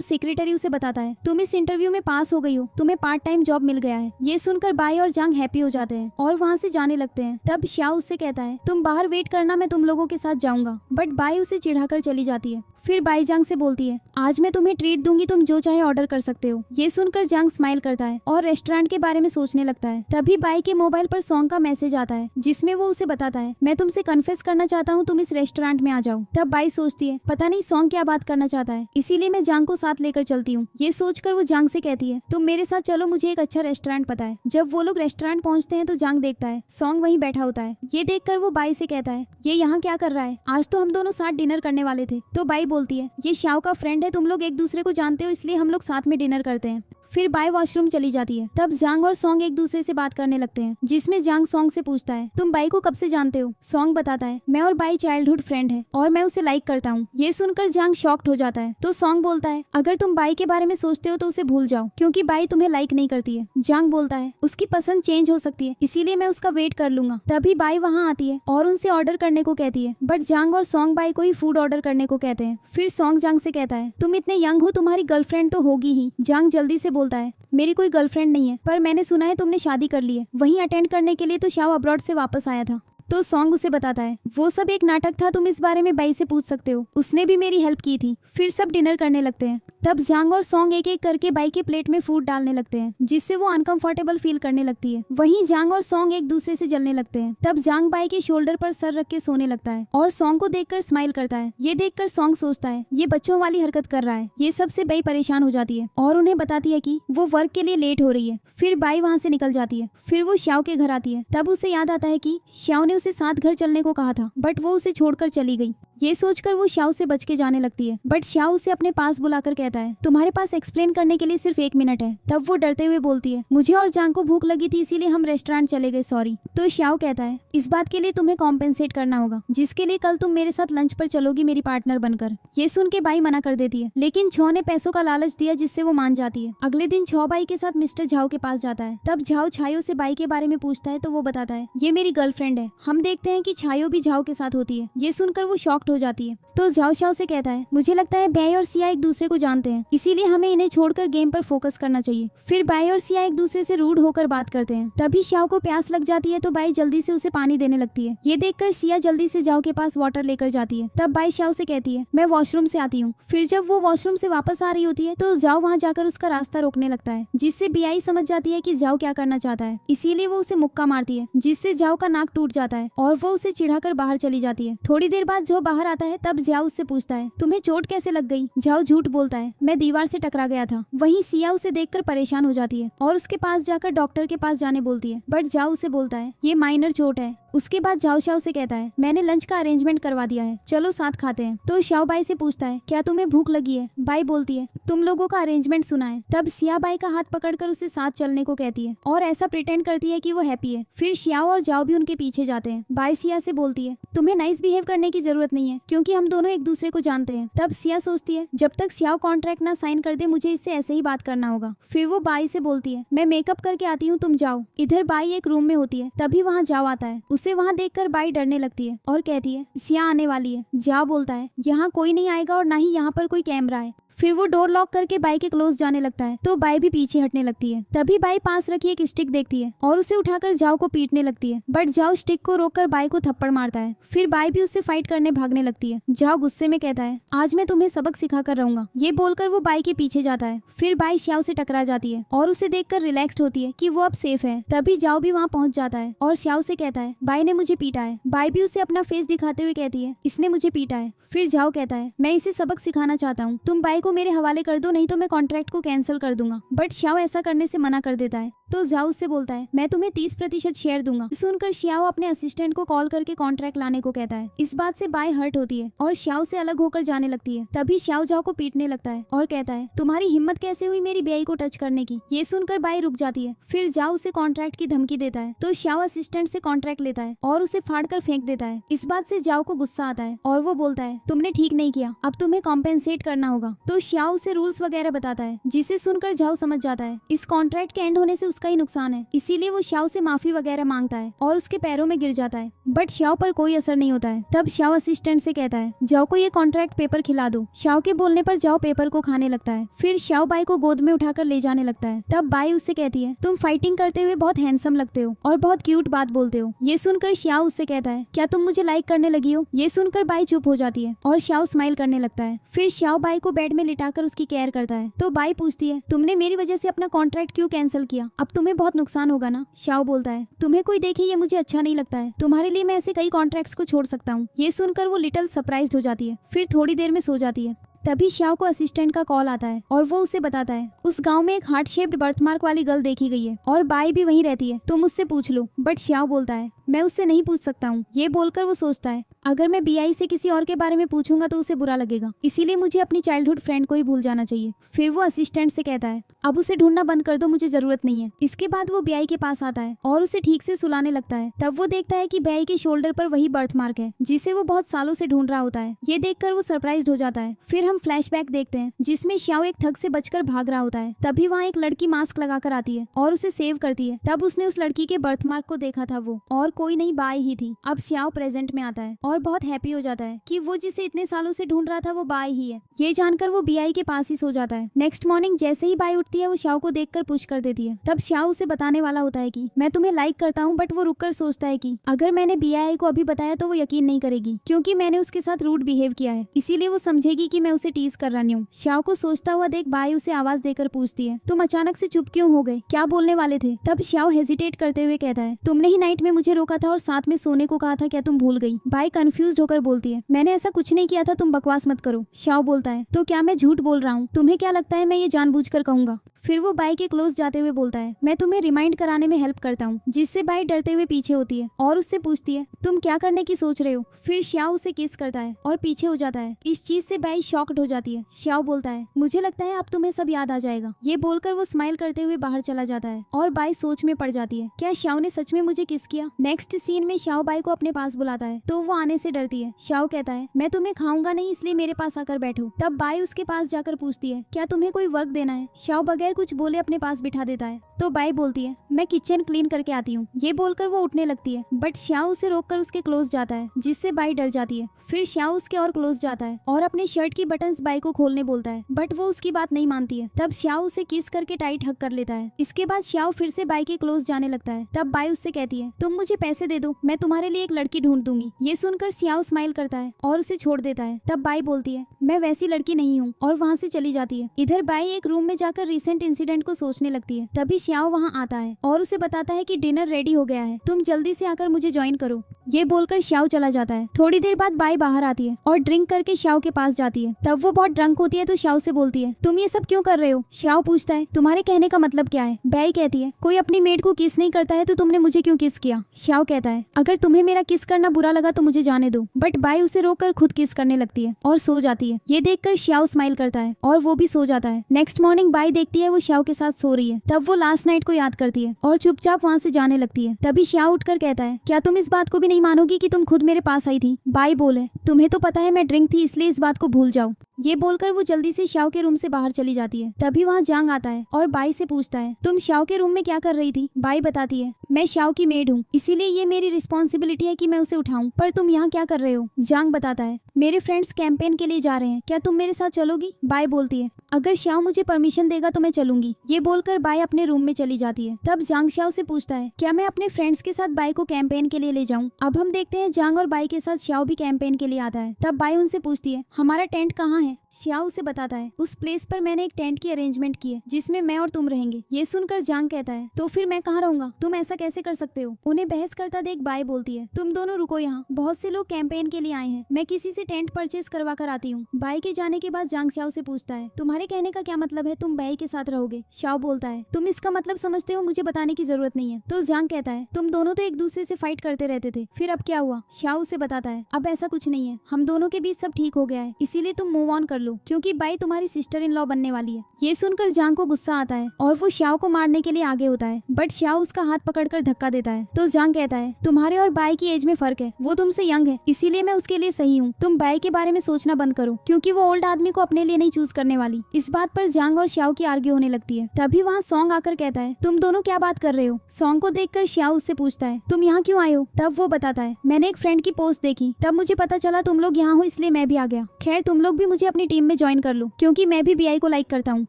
सेक्रेटरी उसे बताता है, तुम इस इंटरव्यू में पास हो गई हो, तुम्हें पार्ट टाइम जॉब मिल गया है। ये सुनकर बाई और जांग हैप्पी हो जाते हैं और वहाँ से जाने लगते हैं। तब श्याओ उससे कहता है, तुम बाहर वेट करना, मैं तुम लोगों के साथ जाऊंगा। बट बाई उसे चिढ़ाकर चली जाती है। फिर बाई जांग से बोलती है, आज मैं तुम्हें ट्रीट दूंगी, तुम जो चाहे ऑर्डर कर सकते हो। ये सुनकर जांग स्माइल करता है और रेस्टोरेंट के बारे में सोचने लगता है। तभी बाई के मोबाइल पर सॉन्ग का मैसेज आता है, जिसमें वो उसे बताता है, मैं तुमसे कन्फेस करना चाहता हूँ, तुम इस रेस्टोरेंट में आ जाओ। तब बाई सोचती है, पता नहीं सॉन्ग क्या बात करना चाहता है, इसीलिए मैं जांग को साथ लेकर चलती हूँ। ये सोचकर वो जांग से कहती है, तुम मेरे साथ चलो, मुझे एक अच्छा रेस्टोरेंट पता है। जब वो लोग रेस्टोरेंट पहुँचते हैं तो जांग देखता है सॉन्ग वहीं बैठा होता है। ये देखकर वो बाई से कहता है, ये यहाँ क्या कर रहा है? आज तो हम दोनों साथ डिनर करने वाले थे। तो बाई बोलती है, ये श्याओ का फ्रेंड है, तुम लोग एक दूसरे को जानते हो, इसलिए हम लोग साथ में डिनर करते हैं। फिर बाय वॉशरूम चली जाती है। तब जांग और सॉन्ग एक दूसरे से बात करने लगते हैं, जिसमें जांग सॉन्ग से पूछता है, तुम बाई को कब से जानते हो? सॉन्ग बताता है, मैं और बाई चाइल्डहुड फ्रेंड है और मैं उसे लाइक करता हूँ। ये सुनकर जांग शॉक्ड हो जाता है। तो सॉन्ग बोलता है, अगर तुम बाई के बारे में सोचते हो तो उसे भूल जाओ, क्योंकि बाई तुम्हें लाइक नहीं करती है। जांग बोलता है, उसकी पसंद चेंज हो सकती है, इसीलिए मैं उसका वेट कर लूंगा। तभी बाई वहाँ आती है और उनसे ऑर्डर करने को कहती है, बट जांग और सॉन्ग बाई को ही फूड ऑर्डर करने को कहते हैं। फिर सॉन्ग जांग से कहता है, तुम इतने यंग हो, तुम्हारी गर्लफ्रेंड तो होगी ही। जांग जल्दी से बोलता है, मेरी कोई गर्लफ्रेंड नहीं है, पर मैंने सुना है तुमने शादी कर ली है। वहीं अटेंड करने के लिए तो श्याओ अब्रॉड से वापस आया था। तो सॉन्ग उसे बताता है, वो सब एक नाटक था, तुम इस बारे में बाई से पूछ सकते हो, उसने भी मेरी हेल्प की थी। फिर सब डिनर करने लगते हैं। तब जांग और सॉन्ग एक एक करके बाई के प्लेट में फूड डालने लगते हैं, जिससे वो अनकंफर्टेबल फील करने लगती है। वहीं जांग और सॉन्ग एक दूसरे से जलने लगते हैं। तब जांग बाई के शोल्डर पर सर रख के सोने लगता है और सॉन्ग को देखकर स्माइल करता है। ये देखकर सॉन्ग सोचता है, ये बच्चों वाली हरकत कर रहा है। ये सबसे बाई परेशान हो जाती है और उन्हें बताती है कि वो वर्क के लिए लेट हो रही है। फिर बाई वहाँ से निकल जाती है। फिर वो श्याओ के घर आती है। तब उसे याद आता है कि श्याओ ने उसे साथ घर चलने को कहा था, बट वो उसे छोड़कर चली गई। ये सोचकर वो श्याओ से बच के जाने लगती है, बट श्याओ उसे अपने पास बुलाकर कहता है, तुम्हारे पास एक्सप्लेन करने के लिए सिर्फ 1 मिनट है। तब वो डरते हुए बोलती है, मुझे और जांग को भूख लगी थी, इसीलिए हम रेस्टोरेंट चले गए, सॉरी। तो श्याओ कहता है, इस बात के लिए तुम्हें कॉम्पेंसेट करना होगा, जिसके लिए कल तुम मेरे साथ लंच पर चलोगी मेरी पार्टनर बनकर। ये सुन के बाई मना कर देती है, लेकिन छो ने पैसों का लालच दिया, जिससे वो मान जाती है। अगले दिन छो बाई के साथ मिस्टर झाओ के पास जाता है। तब झाओ छायो से बाई के बारे में पूछता है, तो वो बताता है, ये मेरी गर्लफ्रेंड है। हम देखते हैं कि छायो भी झाओ के साथ होती है। ये सुनकर वो शॉक्ड हो जाती है। तो झाओ शाओ से कहता है, मुझे लगता है बाई और सिया एक दूसरे को जानते हैं, इसीलिए हमें इन्हें छोड़कर गेम पर फोकस करना चाहिए। फिर बाई और सिया एक दूसरे से रूड होकर बात करते हैं। तभी शाओ को प्यास लग जाती है, तो बाई जल्दी से उसे पानी देने लगती है। ये देखकर सिया जल्दी से झाओ के पास वाटर लेकर जाती है। तब बाई शाओ से कहती है, मैं वॉशरूम से आती हूँ। फिर जब वो वॉशरूम से वापस आ रही होती है, तो झाओ वहाँ जाकर उसका रास्ता रोकने लगता है, जिससे बियाई समझ जाती है कि झाओ क्या करना चाहता है। इसीलिए वो उसे मुक्का मारती है, जिससे झाओ का नाक टूट जाता है और वो उसे चिढ़ाकर बाहर चली जाती है। थोड़ी देर बाद जो बाहर आता है, तब झाओ उससे पूछता है, तुम्हें चोट कैसे लग गई? झाओ झूठ बोलता है, मैं दीवार से टकरा गया था। वहीं सिया उसे देखकर परेशान हो जाती है और उसके पास जाकर डॉक्टर के पास जाने बोलती है, बट झाओ उसे बोलता है, ये माइनर चोट है। उसके बाद झाओ शाओ से कहता है, मैंने लंच का अरेंजमेंट करवा दिया है, चलो साथ खाते हैं। तो शाओ बाई से पूछता है, क्या तुम्हें भूख लगी है? बाई बोलती है, तुम लोगों का अरेंजमेंट सुना है। तब सिया बाई का हाथ पकड़कर उसे साथ चलने को कहती है और ऐसा प्रिटेंड करती है कि वो हैप्पी है। फिर श्याओ और जाओ भी उनके पीछे जाते हैं। बाई सिया से बोलती है, तुम्हें नाइस बिहेव करने की जरूरत नहीं है, क्योंकि हम दोनों एक दूसरे को जानते हैं। तब सिया सोचती है, जब तक श्याओ कॉन्ट्रैक्ट ना साइन कर दे, मुझे इससे ऐसे ही बात करना होगा। फिर वो बाई से बोलती है, मैं मेकअप करके आती हूँ, तुम जाओ। इधर बाई एक रूम में होती है। तभी वहाँ जाओ आता है। उसे वहाँ देखकर बाई डरने लगती है और कहती है, सिया आने वाली है। जाओ बोलता है, यहाँ कोई नहीं आएगा और ना ही यहाँ पर कोई कैमरा है। फिर वो डोर लॉक करके बाई के क्लोज जाने लगता है, तो बाई भी पीछे हटने लगती है। तभी बाई पास रखी एक स्टिक देखती है और उसे उठाकर जाओ को पीटने लगती है, बट जाओ स्टिक को रोककर बाई को थप्पड़ मारता है। फिर बाई भी उससे फाइट करने भागने लगती है। जाओ गुस्से में कहता है, आज मैं तुम्हें सबक सिखा कर रहूंगा। ये बोलकर वो बाई के पीछे जाता है। फिर बाई श्याओ से टकरा जाती है और उसे देखकर रिलैक्स्ड होती है कि वो अब सेफ है। तभी जाओ भी वहाँ पहुँच जाता है और श्याओ से कहता है, बाई ने मुझे पीटा है। बाई भी उसे अपना फेस दिखाते हुए कहती है, इसने मुझे पीटा है। फिर जाओ कहता है, मैं इसे सबक सिखाना चाहता हूँ, तुम बाई को मेरे हवाले कर दो, नहीं तो मैं कॉन्ट्रैक्ट को कैंसिल कर दूंगा। बट श्याओ ऐसा करने से मना कर देता है। तो जाओ उससे बोलता है मैं तुम्हें 30% शेयर दूंगा। सुनकर श्याओ अपने असिस्टेंट को कॉल करके कॉन्ट्रैक्ट लाने को कहता है। इस बात से बाय हर्ट होती है और श्याओ से अलग होकर जाने लगती है। तभी श्याओ जाओ को पीटने लगता है और कहता है तुम्हारी हिम्मत कैसे हुई मेरी बेई को टच करने की। ये सुनकर बाय रुक जाती है। फिर जाओ उसे कॉन्ट्रैक्ट की धमकी देता है तो श्याओ असिस्टेंट से कॉन्ट्रैक्ट लेता है और उसे फाड़ कर फेंक देता है। इस बात से जाओ को गुस्सा आता है और वो बोलता है तुमने ठीक नहीं किया, अब तुम्हें कॉम्पेंसेट करना होगा। तो श्याओ उसे रूल्स वगैरह बताता है जिसे सुनकर जाओ समझ जाता है इस कॉन्ट्रैक्ट के एंड होने से उसका ही नुकसान है, इसीलिए वो श्याओ से माफी वगैरह मांगता है और उसके पैरों में गिर जाता है। बट श्याओ पर कोई असर नहीं होता है। तब श्याओ असिस्टेंट से कहता है जाओ को ये कॉन्ट्रैक्ट पेपर खिला दो। श्याओ के बोलने पर जाओ पेपर को खाने लगता है। फिर श्याओ बाई को गोद में उठाकर ले जाने लगता है। तब बाई उससे कहती है तुम फाइटिंग करते हुए बहुत हैंडसम लगते हो और बहुत क्यूट बात बोलते हो। ये सुनकर श्याओ उससे कहता है क्या तुम मुझे लाइक करने लगी हो। ये सुनकर बाई चुप हो जाती है और श्याओ स्माइल करने लगता है। फिर श्याओ बाई को बेड में लिटाकर उसकी केयर करता है। तो बाई पूछती है तुमने मेरी वजह से अपना कॉन्ट्रैक्ट क्यों कैंसिल किया, अब तुम्हें बहुत नुकसान होगा ना। श्याओ बोलता है तुम्हें कोई देखे ये मुझे अच्छा नहीं लगता है, तुम्हारे लिए मैं ऐसे कई कॉन्ट्रैक्ट्स को छोड़ सकता हूँ। ये सुनकर वो लिटिल सरप्राइज्ड हो जाती है। फिर थोड़ी देर में सो जाती है। तभी श्याओ को असिस्टेंट का कॉल आता है और वो उसे बताता है उस गांव में एक हार्ट शेप्ड बर्थमार्क वाली गर्ल देखी गई है और बाई भी वहीं रहती है, तुम उससे पूछ लो। बट श्याओ बोलता है मैं उससे नहीं पूछ सकता हूँ। ये बोलकर वो सोचता है अगर मैं बीआई से किसी और के बारे में पूछूंगा तो उसे बुरा लगेगा, इसीलिए मुझे अपनी चाइल्डहुड फ्रेंड को ही भूल जाना चाहिए। फिर वो असिस्टेंट से कहता है अब उसे ढूंढना बंद कर दो, मुझे जरूरत नहीं है। इसके बाद वो बीआई के पास आता है और उसे ठीक से सुलाने लगता है। तब वो देखता है कि बीआई के शोल्डर पर वही बर्थ मार्क है जिसे वो बहुत सालों से ढूंढ रहा होता है। ये देखकर वो सरप्राइज हो जाता है। फिर हम फ्लैशबैक देखते हैं जिसमें श्याओ एक ठग से बचकर भाग रहा होता है। तभी वहाँ एक लड़की मास्क लगाकर आती है और उसे सेव करती है। तब उसने उस लड़की के बर्थ मार्क को देखा था, वो और कोई नहीं बाई ही थी। अब श्याओ प्रेजेंट में आता है और बहुत हैप्पी हो जाता है कि वो जिसे इतने सालों से ढूंढ रहा था वो बाई ही है। ये जानकर वो बीआई के पास ही सो जाता है। नेक्स्ट मॉर्निंग जैसे ही बाई उठती है वो श्याओ को देखकर पुश कर देती है। तब श्याओ उसे बताने वाला होता है कि मैं तुम्हें लाइक करता हूँ, बट वो रुककर सोचता है कि अगर मैंने बीआई को अभी बताया तो वो यकीन नहीं करेगी क्योंकि मैंने उसके साथ रूड बिहेव किया है, इसीलिए वो समझेगी कि मैं उसे टीज कर रही हूँ। श्याओ को सोचता हुआ देख बाई उसे आवाज देकर पूछती है तुम अचानक से चुप क्यों हो गए, क्या बोलने वाले थे। तब श्याओ हेजिटेट करते हुए कहता है तुमने ही नाइट में मुझे रोका था और साथ में सोने को कहा था, क्या तुम भूल गई। बाई कंफ्यूज होकर बोलती है मैंने ऐसा कुछ नहीं किया था, तुम बकवास मत करो। श्याओ बोलता है तो क्या मैं झूठ बोल रहा हूँ, तुम्हें क्या लगता है मैं ये जानबूझकर कहूंगा। फिर वो बाई के क्लोज जाते हुए बोलता है मैं तुम्हें रिमाइंड कराने में हेल्प करता हूँ, जिससे बाई डरते हुए पीछे होती है और उससे पूछती है तुम क्या करने की सोच रहे हो। फिर श्याओ उसे किस करता है और पीछे हो जाता है। इस चीज से बाई शॉक्ड हो जाती है। श्याओ बोलता है मुझे लगता है अब तुम्हें सब याद आ जाएगा। ये बोलकर वो स्माइल करते हुए बाहर चला जाता है और बाई सोच में पड़ जाती है क्या श्याओ ने सच में मुझे किस किया। नेक्स्ट सीन में श्याओ बाई को अपने पास बुलाता है तो वो आने से डरती है। श्याओ कहता है मैं तुम्हें खाऊंगा नहीं, इसलिए मेरे पास आकर बैठो। तब बाई उसके पास जाकर पूछती है क्या तुम्हें कोई वर्क देना है। श्याओ बगैर कुछ बोले अपने पास बिठा देता है। तो बाई बोलती है मैं किचन क्लीन करके आती हूँ। ये बोलकर वो उठने लगती है बट श्याओ उसे रोककर उसके क्लोज जाता है, जिससे बाई डर जाती है। फिर श्याओ उसके और क्लोज जाता है और अपने शर्ट की बटन्स बाई को खोलने बोलता है, बट वो उसकी बात नहीं मानती है। तब श्याओ उसे किस करके टाइट हक कर लेता है। इसके बाद श्याओ फिर से बाई के क्लोज जाने लगता है। तब बाई उससे कहती है तुम मुझे पैसे दे दो, मैं तुम्हारे लिए एक लड़की ढूंढ दूंगी। ये सुनकर श्याओ स्माइल करता है और उसे छोड़ देता है। तब बाई बोलती है मैं वैसी लड़की नहीं हूँ और वहाँ से चली जाती है। इधर बाई एक रूम में जाकर रिसेंट इंसिडेंट को सोचने लगती है। तभी श्याओ वहाँ आता है और उसे बताता है कि डिनर रेडी हो गया है, तुम जल्दी से आकर मुझे ज्वाइन करो। ये बोलकर श्याओ चला जाता है। थोड़ी देर बाद बाई बाहर आती है और ड्रिंक करके श्याओ के पास जाती है। तब वो बहुत ड्रंक होती है तो श्याओ से बोलती है तुम ये सब क्यों कर रहे हो। श्याओ पूछता है तुम्हारे कहने का मतलब क्या है। बाई कहती है कोई अपनी मेड को किस नहीं करता है तो तुमने मुझे क्यों किस किया। श्याओ कहता है अगर तुम्हें मेरा किस करना बुरा लगा तो मुझे जाने दो। बट बाई उसे रोककर खुद किस करने लगती है और सो जाती है। ये देखकर श्याओ स्माइल करता है और वो भी सो जाता है। नेक्स्ट मॉर्निंग बाई देखती है वो श्याओ के साथ सो रही है। तब वो लास्ट नाइट को याद करती है और चुपचाप वहाँ से जाने लगती है। तभी श्याओ उठकर कहता है क्या तुम इस बात को भी नहीं मानोगी कि तुम खुद मेरे पास आई थी। बाई बोले तुम्हें तो पता है मैं ड्रिंक थी, इसलिए इस बात को भूल जाओ। ये बोलकर वो जल्दी से श्याओ के रूम से बाहर चली जाती है। तभी वहाँ जांग आता है और बाई से पूछता है तुम श्याओ के रूम में क्या कर रही थी। बाई बताती है मैं श्याओ की मेड हूँ, इसीलिए ये मेरी रिस्पॉन्सिबिलिटी है कि मैं उसे उठाऊं, पर तुम यहाँ क्या कर रहे हो। जांग बताता है मेरे फ्रेंड्स कैंपेन के लिए जा रहे हैं, क्या तुम मेरे साथ चलोगी। बाई बोलती है अगर श्याओ मुझे परमिशन देगा तो मैं चलूंगी। ये बोलकर बाई अपने रूम में चली जाती है। तब जांग श्याओ से पूछता है क्या मैं अपने फ्रेंड्स के साथ बाई को कैंपेन के लिए ले जाऊं। अब हम देखते हैं जांग और बाई के साथ श्याओ भी कैंपेन के लिए आता है। तब बाई उनसे पूछती है हमारा टेंट कहाँ है। श्याओ उसे बताता है उस प्लेस पर मैंने एक टेंट की अरेंजमेंट की है जिसमें मैं और तुम रहेंगे। ये सुनकर जांग कहता है तो फिर मैं कहाँ रहूंगा, तुम ऐसा कैसे कर सकते हो। उन्हें बहस करता देख बाई बोलती है तुम दोनों रुको, यहाँ बहुत से लोग कैंपेन के लिए आए हैं, मैं किसी से टेंट परचेज करवा कर आती हूँ। बाई के जाने के बाद जांग श्याओ से पूछता है तुम्हारे कहने का क्या मतलब है, तुम बाई के साथ रहोगे। शाओ बोलता है तुम इसका मतलब समझते हो, मुझे बताने की जरूरत नहीं है। तो जांग कहता है तुम दोनों तो एक दूसरे से फाइट करते रहते थे, फिर अब क्या हुआ? शाओ उसे बताता है अब ऐसा कुछ नहीं है, हम दोनों के बीच सब ठीक हो गया है, इसीलिए तुम मूव ऑन कर लो क्योंकि बाई तुम्हारी सिस्टर इन लॉ बनने वाली है। ये सुनकर जांग को गुस्सा आता है और वो शाओ को मारने के लिए आगे होता है, बट शाओ उसका हाथ पकड़कर धक्का देता है। तो जांग कहता है तुम्हारे और बाई की एज में फर्क है, वो तुमसे यंग है, इसीलिए मैं उसके लिए सही हूँ। तुम बाई के बारे में सोचना बंद करो क्योंकि वो ओल्ड आदमी को अपने लिए नहीं चूज करने वाली। इस बात पर जांग और शाओ की आर्ग्यू होने लगती है। तभी वहाँ सॉन्ग आकर कहता है तुम दोनों क्या बात कर रहे हो? सॉन्ग को देखकर शाओ उससे पूछता है तुम यहाँ क्यों आए हो? तब वो बताता है मैंने एक फ्रेंड की पोस्ट देखी, तब मुझे पता चला तुम लोग यहाँ हो, इसलिए मैं भी आ गया। खैर तुम लोग भी मुझे अपनी टीम में ज्वाइन कर लो क्योंकि मैं भी बीआई को लाइक करता हूँ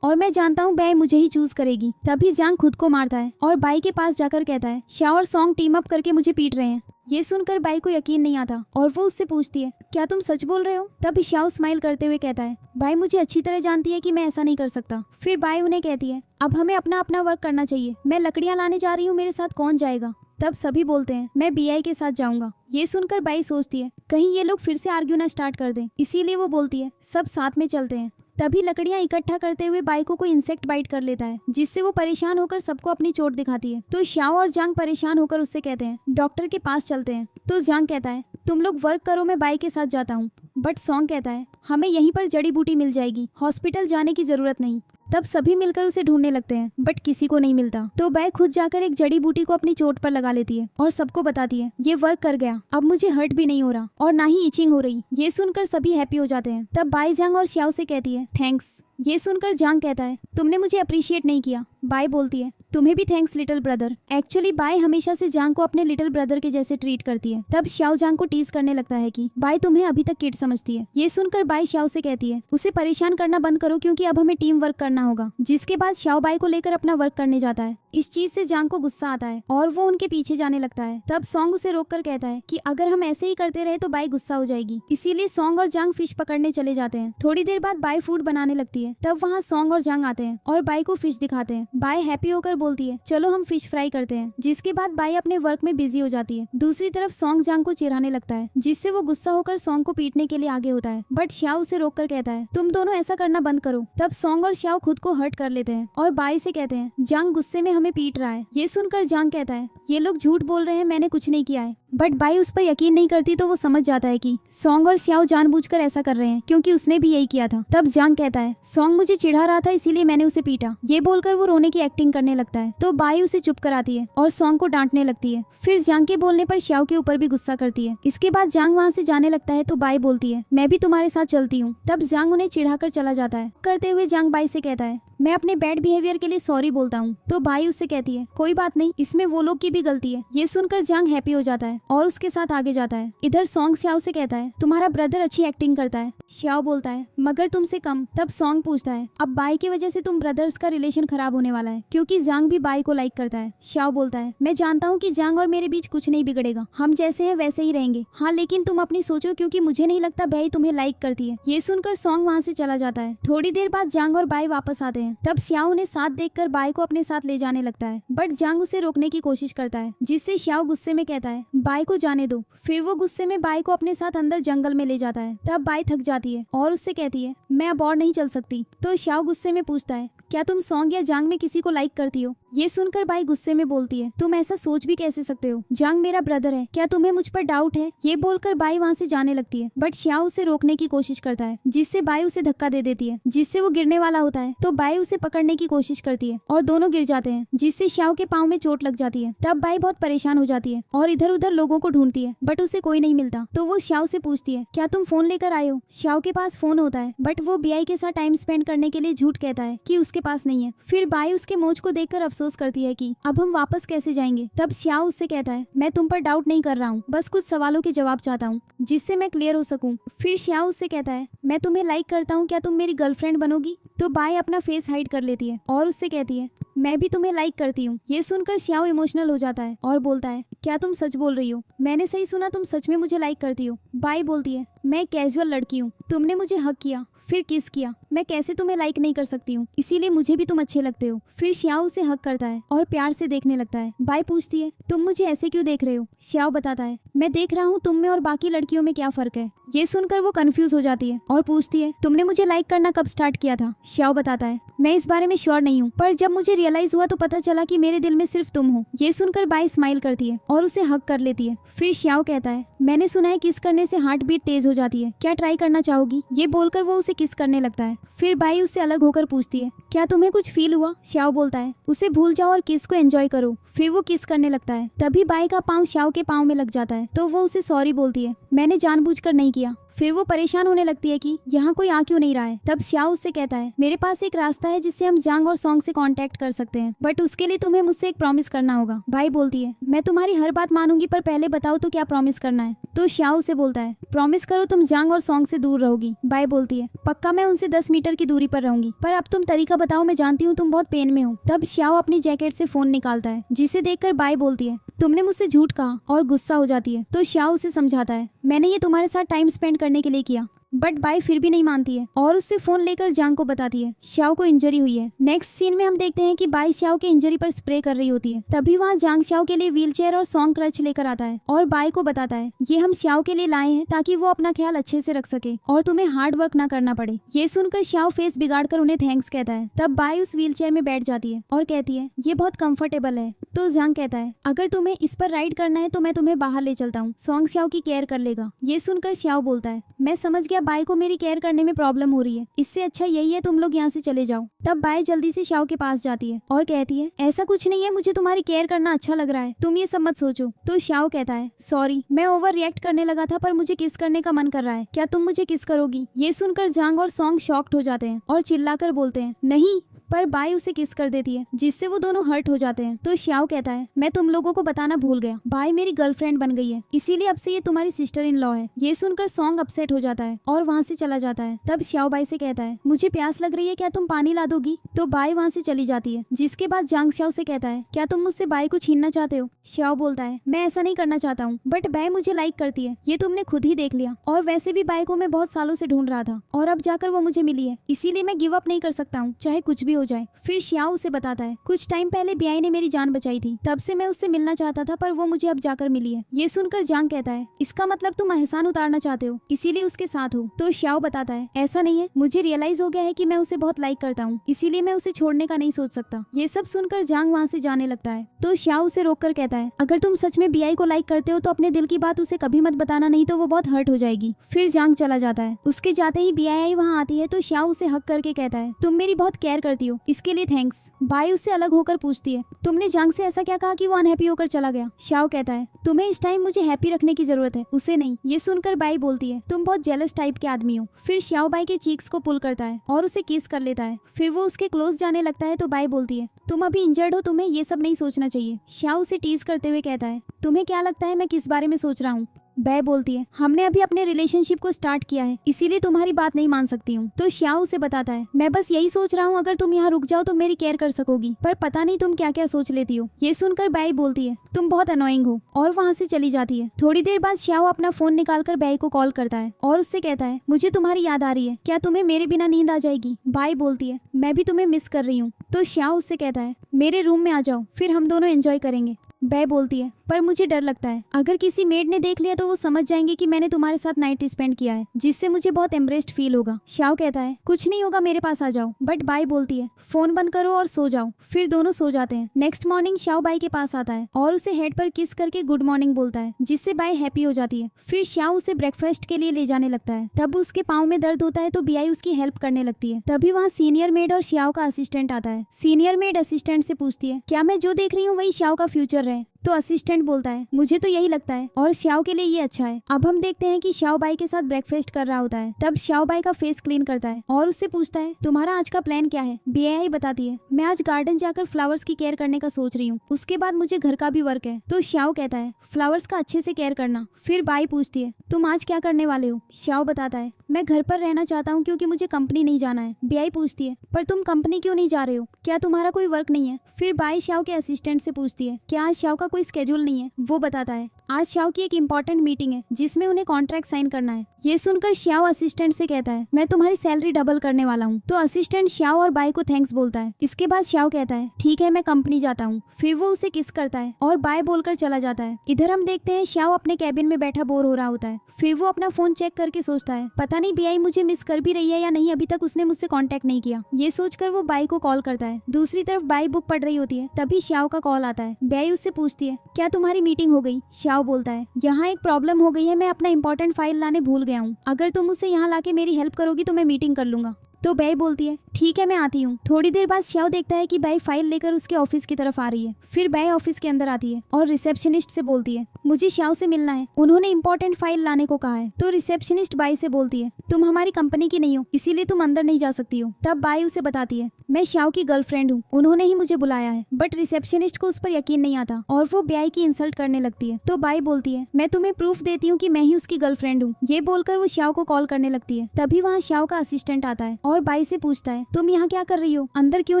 और मैं जानता हूँ बाई मुझे ही चूज करेगी। तभी जांग खुद को मारता है और बाई के पास जाकर कहता है शाओ और सॉन्ग टीम अप करके मुझे पीट रहे हैं। ये सुनकर बाई को यकीन नहीं आता और वो उससे पूछती है क्या तुम सच बोल रहे हो? तब शाओ स्माइल करते हुए कहता है बाई मुझे अच्छी तरह जानती है कि मैं ऐसा नहीं कर सकता। फिर बाई उन्हें कहती है अब हमें अपना अपना वर्क करना चाहिए, मैं लकड़ियां लाने जा रही हूँ, मेरे साथ कौन जाएगा? तब सभी बोलते हैं मैं बीआई के साथ जाऊंगा। ये सुनकर बाई सोचती है कहीं ये लोग फिर से आर्ग्यू ना स्टार्ट कर दें, इसीलिए वो बोलती है सब साथ में चलते हैं। तभी लकड़ियां इकट्ठा करते हुए बाई को कोई इंसेक्ट बाइट कर लेता है जिससे वो परेशान होकर सबको अपनी चोट दिखाती है। तो शाओ और जांग परेशान होकर उससे कहते हैं डॉक्टर के पास चलते हैं। तो जांग कहता है तुम लोग वर्क करो, मैं बाई के साथ जाता हूँ। बट सॉन्ग कहता है हमें यहीं पर जड़ी बूटी मिल जाएगी, हॉस्पिटल जाने की जरूरत नहीं। तब सभी मिलकर उसे ढूंढने लगते हैं बट किसी को नहीं मिलता। तो बाई खुद जाकर एक जड़ी बूटी को अपनी चोट पर लगा लेती है और सबको बताती है ये वर्क कर गया, अब मुझे हर्ट भी नहीं हो रहा और ना ही इचिंग हो रही। ये सुनकर सभी हैप्पी हो जाते हैं। तब बाई जांग और शाओ से कहती है थैंक्स। ये सुनकर जांग कहता है तुमने मुझे अप्रिशिएट नहीं किया। बाई बोलती है तुम्हें भी thanks little brother. Actually by हमेशा से जांग को अपने लिटिल ब्रदर के जैसे ट्रीट करती है। तब शाओ जांग को टीज करने लगता है कि बाई तुम्हें अभी तक किड समझती है। ये सुनकर बाई शाओ से कहती है उसे परेशान करना बंद करो क्योंकि अब हमें टीम वर्क करना होगा। जिसके बाद शाओ बाई को लेकर अपना वर्क करने जाता है। इस चीज से जांग को गुस्सा आता है और वो उनके पीछे जाने लगता है। तब सॉन्ग उसे रोककर कहता है कि अगर हम ऐसे ही करते रहे तो बाई गुस्सा हो जाएगी, इसीलिए सॉन्ग और जांग फिश पकड़ने चले जाते हैं। थोड़ी देर बाद बाई फूड बनाने लगती है। तब वहाँ सॉन्ग और जांग आते हैं और बाई को फिश दिखाते हैं। बाई हैप्पी होकर बोलती है चलो हम फिश फ्राई करते हैं। जिसके बाद बाई अपने वर्क में बिजी हो जाती है। दूसरी तरफ सॉन्ग जांग को चिढ़ाने लगता है जिससे वो गुस्सा होकर सॉन्ग को पीटने के लिए आगे होता है। बट शाओ उसे रोककर कहता है तुम दोनों ऐसा करना बंद करो। तब सॉन्ग और शाओ खुद को हर्ट कर लेते हैं और बाई से कहते हैं जांग गुस्से में हमें पीट रहा है। ये सुनकर जांग कहता है ये लोग झूठ बोल रहे हैं, मैंने कुछ नहीं किया है। बट बाई उस पर यकीन नहीं करती तो वो समझ जाता है कि सॉन्ग और शाओ जानबूझकर ऐसा कर रहे हैं क्योंकि उसने भी यही किया था। तब जांग कहता है सॉन्ग मुझे चिढ़ा रहा था इसीलिए मैंने उसे पीटा। ये बोलकर वो रोने की एक्टिंग करने लगता है। तो बाई उसे चुप कराती है और सॉन्ग को डांटने लगती है। फिर जांग के बोलने पर शाओ के ऊपर भी गुस्सा करती है। इसके बाद जांग वहाँ से जाने लगता है तो बाई बोलती है मैं भी तुम्हारे साथ चलती हूँ। तब जांग उन्हें चिढ़ाकर चला जाता है। करते हुए जांग बाई से कहता है मैं अपने बैड बिहेवियर के लिए सॉरी बोलता हूँ। तो बाई उससे कहती है कोई बात नहीं, इसमें वो लोग की भी गलती है। ये सुनकर जांग हैप्पी हो जाता है और उसके साथ आगे जाता है। इधर सॉन्ग शाओ से कहता है तुम्हारा ब्रदर अच्छी एक्टिंग करता है। शाओ बोलता है मगर तुमसे कम। तब सॉन्ग पूछता है अब बाई की वजह से तुम ब्रदर्स का रिलेशन खराब होने वाला है क्योंकि जांग भी बाई को लाइक करता है। शाओ बोलता है मैं जानता हूँ कि जांग और मेरे बीच कुछ नहीं बिगड़ेगा, हम जैसे हैं वैसे ही रहेंगे। हाँ लेकिन तुम अपनी सोचो क्योंकि मुझे नहीं लगता बाई तुम्हें लाइक करती है। ये सुनकर सॉन्ग वहाँ से चला जाता है। थोड़ी देर बाद जांग और बाई वापस आते हैं। तब शाओ उन्हें साथ देखकर बाई को अपने साथ ले जाने लगता है बट जांग उसे रोकने की कोशिश करता है जिससे शाओ गुस्से में कहता है बाई को जाने दो। फिर वो गुस्से में बाई को अपने साथ अंदर जंगल में ले जाता है। तब बाई थक जाती है और उससे कहती है मैं अब और नहीं चल सकती। तो शाओ गुस्से में पूछता है क्या तुम सॉन्ग या जांग में किसी को लाइक करती हो? ये सुनकर बाई गुस्से में बोलती है तुम ऐसा सोच भी कैसे सकते हो, जांग मेरा ब्रदर है, क्या तुम्हें मुझ पर डाउट है? ये बोलकर बाई वहाँ से जाने लगती है बट शाओ उसे रोकने की कोशिश करता है जिससे बाई उसे धक्का दे देती है जिससे वो गिरने वाला होता है। तो बाई उसे पकड़ने की कोशिश करती है और दोनों गिर जाते हैं जिससे शाओ के पाँव में चोट लग जाती है। तब बाई बहुत परेशान हो जाती है और इधर उधर लोगों को ढूंढती है बट उसे कोई नहीं मिलता। तो वो शाओ से पूछती है क्या तुम फोन लेकर आए हो? शाओ के पास फोन होता है बट वो बीआई के साथ टाइम स्पेंड करने के लिए झूठ कहता है कि उसके पास नहीं है। फिर बाई उसके मोच को देखकर अफसोस करती है कि अब हम वापस कैसे जाएंगे। तब शाओ उससे कहता है मैं तुम पर डाउट नहीं कर रहा हूँ, बस कुछ सवालों के जवाब चाहता हूँ जिससे मैं क्लियर हो सकूं। फिर शाओ उससे कहता है मैं तुम्हें लाइक करता हूँ, क्या तुम मेरी गर्लफ्रेंड बनोगी? तो बाई अपना फेस हाइड कर लेती है और उससे कहती है मैं भी तुम्हें लाइक करती हूँ। ये सुनकर शाओ इमोशनल हो जाता है और बोलता है क्या तुम सच बोल रही हो? मैंने सही सुना, तुम सच में मुझे लाइक करती हो? बाई बोलती है मैं कैजुअल लड़की हूँ, तुमने मुझे हक किया फिर किस किया मैं कैसे तुम्हें लाइक नहीं कर सकती हूँ, इसीलिए मुझे भी तुम अच्छे लगते हो। फिर श्याओ उसे हक करता है और प्यार से देखने लगता है। बाई पूछती है तुम मुझे ऐसे क्यों देख रहे हो? श्याओ बताता है मैं देख रहा हूँ तुम में और बाकी लड़कियों में क्या फर्क है। ये सुनकर वो कंफ्यूज हो जाती है और पूछती है तुमने मुझे लाइक करना कब स्टार्ट किया था? श्याओ बताता है मैं इस बारे में श्योर नहीं हूँ, पर जब मुझे रियलाइज हुआ तो पता चला कि मेरे दिल में सिर्फ तुम हो। ये सुनकर बाई स्माइल करती है और उसे हक कर लेती है। फिर श्याओ कहता है मैंने सुना है किस करने से हार्ट बीट तेज हो जाती है, क्या ट्राई करना चाहोगी? ये बोलकर वो उसे किस करने लगता है। फिर बाई उससे अलग होकर पूछती है क्या तुम्हें कुछ फील हुआ? श्याओ बोलता है उसे भूल जाओ और किस को एंजॉय करो। फिर वो किस करने लगता है। तभी बाई का पाँव श्याओ के पाँव में लग जाता है तो वो उसे सॉरी बोलती है मैंने जानबूझकर नहीं किया। फिर वो परेशान होने लगती है कि यहाँ कोई आ क्यों नहीं रहा है। तब श्याओ उससे कहता है मेरे पास एक रास्ता है जिससे हम जांग और सॉन्ग से कांटेक्ट कर सकते हैं, बट उसके लिए तुम्हें मुझसे एक प्रॉमिस करना होगा। बाई बोलती है मैं तुम्हारी हर बात मानूंगी, पर पहले बताओ तो क्या प्रॉमिस करना है। तो श्याओ से बोलता है प्रॉमिस करो तुम जांग और सॉन्ग से दूर रहोगी। बाई बोलती है पक्का मैं उनसे 10 मीटर की दूरी पर रहूंगी, पर अब तुम तरीका बताओ, मैं जानती हूँ तुम बहुत पेन में हो। तब श्याओ अपनी जैकेट से फोन निकालता है जिसे देखकर बाई बोलती है तुमने मुझसे झूठ कहा, और गुस्सा हो जाती है। तो श्याओ उसे समझाता है मैंने ये तुम्हारे साथ टाइम स्पेंड करने के लिए किया, बट बाई फिर भी नहीं मानती है और उससे फोन लेकर जांग को बताती है श्याओ को इंजरी हुई है। नेक्स्ट सीन में हम देखते हैं कि बाई श्याओ के इंजरी पर स्प्रे कर रही होती है। तभी वहाँ जांग श्याओ के लिए व्हीलचेयर और सॉन्ग क्रच लेकर आता है और बाई को बताता है ये हम श्याओ के लिए लाए हैं ताकि वो अपना ख्याल अच्छे से रख सके और तुम्हें हार्ड वर्क ना करना पड़े। ये सुनकर श्याओ फेस बिगाड़ कर उन्हें थैंक्स कहता है। तब बाई उस व्हीलचेयर में बैठ जाती है और कहती है ये बहुत कंफर्टेबल है। तो जांग कहता है अगर तुम्हें इस पर राइड करना है तो मैं तुम्हें बाहर ले चलता हूँ, सॉन्ग श्याओ की केयर कर लेगा। ये सुनकर श्याओ बोलता है मैं समझ गया बाई को मेरी केयर करने में प्रॉब्लम हो रही है, इससे अच्छा यही है तुम लोग यहाँ से चले जाओ। तब बाई जल्दी से श्याओ के पास जाती है और कहती है ऐसा कुछ नहीं है, मुझे तुम्हारी केयर करना अच्छा लग रहा है, तुम ये सब मत सोचो। तो श्याओ कहता है सॉरी मैं ओवर रिएक्ट करने लगा था, पर मुझे किस करने का मन कर रहा है, क्या तुम मुझे किस करोगी? ये सुनकर जांग और सॉन्ग शॉक्ड हो जाते हैं और चिल्लाकर बोलते हैं नहीं, पर बाई उसे किस कर देती है जिससे वो दोनों हर्ट हो जाते हैं। तो श्याओ कहता है मैं तुम लोगों को बताना भूल गया, बाई मेरी गर्लफ्रेंड बन गई है, इसीलिए अब से ये तुम्हारी सिस्टर इन लॉ है। ये सुनकर सॉन्ग अपसेट हो जाता है और वहाँ से चला जाता है। तब श्याओ बाई से कहता है मुझे प्यास लग रही है, क्या तुम पानी ला दोगी? तो बाई वहाँ से चली जाती है। जिसके बाद जांग श्याओ से कहता है क्या तुम मुझसे बाई को छीनना चाहते हो? श्याओ बोलता है मैं ऐसा नहीं करना चाहता हूँ, बट बाई मुझे लाइक करती है, ये तुमने खुद ही देख लिया, और वैसे भी बाई को मैं बहुत सालों से ढूंढ रहा था और अब जाकर वो मुझे मिली है, इसीलिए मैं गिव अप नहीं कर सकता हूँ, चाहे कुछ भी हो जाए। फिर श्याओ उसे बताता है कुछ टाइम पहले बियाई ने मेरी जान बचाई थी, तब से मैं उससे मिलना चाहता था, पर वो मुझे अब जाकर मिली है। ये सुनकर जांग कहता है इसका मतलब तुम एहसान उतारना चाहते हो, इसीलिए उसके साथ हो। तो श्याओ बताता है ऐसा नहीं है, मुझे रियलाइज हो गया है कि मैं उसे बहुत लाइक करता हूँ, इसीलिए मैं उसे छोड़ने का नहीं सोच सकता। ये सब सुनकर जांग वहाँ से जाने लगता है। तो श्याओ उसे रोककर कहता है अगर तुम सच में बियाई को लाइक करते हो तो अपने दिल की बात उसे कभी मत बताना, नहीं तो वो बहुत हर्ट हो जाएगी। फिर जांग चला जाता है। उसके जाते ही बियाई वहाँ आती है तो श्याओ उसे हक करके कहता है तुम मेरी बहुत केयर करती हो, इसके लिए थैंक्स। बाई उससे अलग होकर पूछती है तुमने जांग से ऐसा क्या कहा कि वो अनहैप्पी होकर चला गया? श्याओ कहता है तुम्हें इस टाइम मुझे हैप्पी रखने की जरूरत है, उसे नहीं। ये सुनकर बाई बोलती है तुम बहुत जेलस टाइप के आदमी हो। फिर श्याओ बाई के चीक्स को पुल करता है और उसे किस कर लेता है। फिर वो उसके क्लोज जाने लगता है तो बाई बोलती है तुम अभी इंजर्ड हो, तुम्हें ये सब नहीं सोचना चाहिए। श्याओ उसे टीज करते हुए कहता है तुम्हें क्या लगता है मैं किस बारे में सोच रहा हूँ? बै बोलती है हमने अभी अपने रिलेशनशिप को स्टार्ट किया है, इसीलिए तुम्हारी बात नहीं मान सकती हूँ। तो श्याओ उसे बताता है मैं बस यही सोच रहा हूँ अगर तुम यहाँ रुक जाओ तो मेरी केयर कर सकोगी, पर पता नहीं तुम क्या क्या सोच लेती हो। ये सुनकर बाई बोलती है तुम बहुत अनोइंग हो और वहाँ से चली जाती है। थोड़ी देर बाद श्याओ अपना फोन निकालकर बाई को कॉल करता है और उससे कहता है मुझे तुम्हारी याद आ रही है, क्या तुम्हें मेरे बिना नींद आ जाएगी? बाई बोलती है मैं भी तुम्हें मिस कर रही हूँ। तो श्याओ उससे कहता है मेरे रूम में आ जाओ, फिर हम दोनों एंजॉय करेंगे। बै बोलती है पर मुझे डर लगता है, अगर किसी मेड ने देख लिया तो वो समझ जाएंगे कि मैंने तुम्हारे साथ नाइट स्पेंड किया है, जिससे मुझे बहुत एम्ब्रेस्ड फील होगा। श्याओ कहता है कुछ नहीं होगा, मेरे पास आ जाओ। बट बाई बोलती है फोन बंद करो और सो जाओ। फिर दोनों सो जाते हैं। नेक्स्ट मॉर्निंग श्याओ बाई के पास आता है और उसे हेड पर किस करके गुड मॉर्निंग बोलता है, जिससे बाई हैप्पी हो जाती है। फिर श्याओ उसे ब्रेकफास्ट के लिए ले जाने लगता है। तब उसके पाँव में दर्द होता है तो बियाई उसकी हेल्प करने लगती है। तभी वहाँ सीनियर मेड और श्याओ का असिस्टेंट आता है। सीनियर मेड असिस्टेंट से पूछती है क्या मैं जो देख रही हूँ वही श्याओ का फ्यूचर है? तो असिस्टेंट बोलता है मुझे तो यही लगता है और श्याओ के लिए ये अच्छा है। अब हम देखते हैं कि श्याओ बाई के साथ ब्रेकफास्ट कर रहा होता है। तब श्याओ बाई का फेस क्लीन करता है और उससे पूछता है तुम्हारा आज का प्लान क्या है? बीआई बताती है मैं आज गार्डन जाकर फ्लावर्स की केयर करने का सोच रही हूँ, उसके बाद मुझे घर का भी वर्क है। तो श्याओ कहता है फ्लावर्स का अच्छे से केयर करना। फिर बाई पूछती है तुम आज क्या करने वाले हो? श्याओ बताता है मैं घर पर रहना चाहता हूँ क्योंकि मुझे कंपनी नहीं जाना है। बीआई पूछती है पर तुम कंपनी क्यों नहीं जा रहे हो, क्या तुम्हारा कोई वर्क नहीं है? फिर बाई श्याओ के असिस्टेंट से पूछती है क्या आज श्याओ का कोई स्केड्यूल नहीं है? वो बताता है आज श्याओ की एक इम्पोर्टेंट मीटिंग है जिसमें उन्हें कॉन्ट्रैक्ट साइन करना है। ये सुनकर श्याओ असिस्टेंट से कहता है मैं तुम्हारी सैलरी डबल करने वाला हूँ। तो असिस्टेंट श्याओ और बाई को थैंक्स बोलता है। इसके बाद श्याओ कहता है ठीक है मैं कंपनी जाता हूँ। फिर वो उसे किस करता है और बाय बोलकर चला जाता है। इधर हम देखते हैं श्याओ अपने कैबिन में बैठा बोर हो रहा होता है। फिर वो अपना फोन चेक करके सोचता है पता नहीं बीआई मुझे मिस कर भी रही है या नहीं, अभी तक उसने मुझसे कांटेक्ट नहीं किया। ये सोचकर वो बाई को कॉल करता है। दूसरी तरफ बाई बुक पढ़ रही होती है, तभी श्याओ का कॉल आता है। बाई उससे पूछती है क्या तुम्हारी मीटिंग हो गई? श्याओ बोलता है यहाँ एक प्रॉब्लम हो गई है, मैं अपना इंपॉर्टेंट फाइल लाने भूल गया हूँ। अगर तुम उसे यहाँ लाके मेरी हेल्प करोगी तो मैं मीटिंग कर लूंगा। तो बाई बोलती है ठीक है मैं आती हूँ। थोड़ी देर बाद श्याओ देखता है कि बाई फाइल लेकर उसके ऑफिस की तरफ आ रही है। फिर बाई ऑफिस के अंदर आती है और रिसेप्शनिस्ट से बोलती है मुझे श्याओ से मिलना है, उन्होंने इंपॉर्टेंट फाइल लाने को कहा है। तो रिसेप्शनिस्ट बाई से बोलती है तुम हमारी कंपनी की नहीं हो इसीलिए तुम अंदर नहीं जा सकती हो। तब बाई उसे बताती है मैं श्याओ की गर्लफ्रेंड हूँ, उन्होंने ही मुझे बुलाया है। बट रिसेप्शनिस्ट को उस पर यकीन नहीं आता और वो बाई की इंसल्ट करने लगती है। तो बाई बोलती है मैं तुम्हें प्रूफ देती हूँ कि मैं ही उसकी गर्लफ्रेंड हूँ। ये बोलकर वो श्याओ को कॉल करने लगती है। तभी वहाँ श्याओ का असिस्टेंट आता है और बाई से पूछता है तुम यहाँ क्या कर रही हो, अंदर क्यों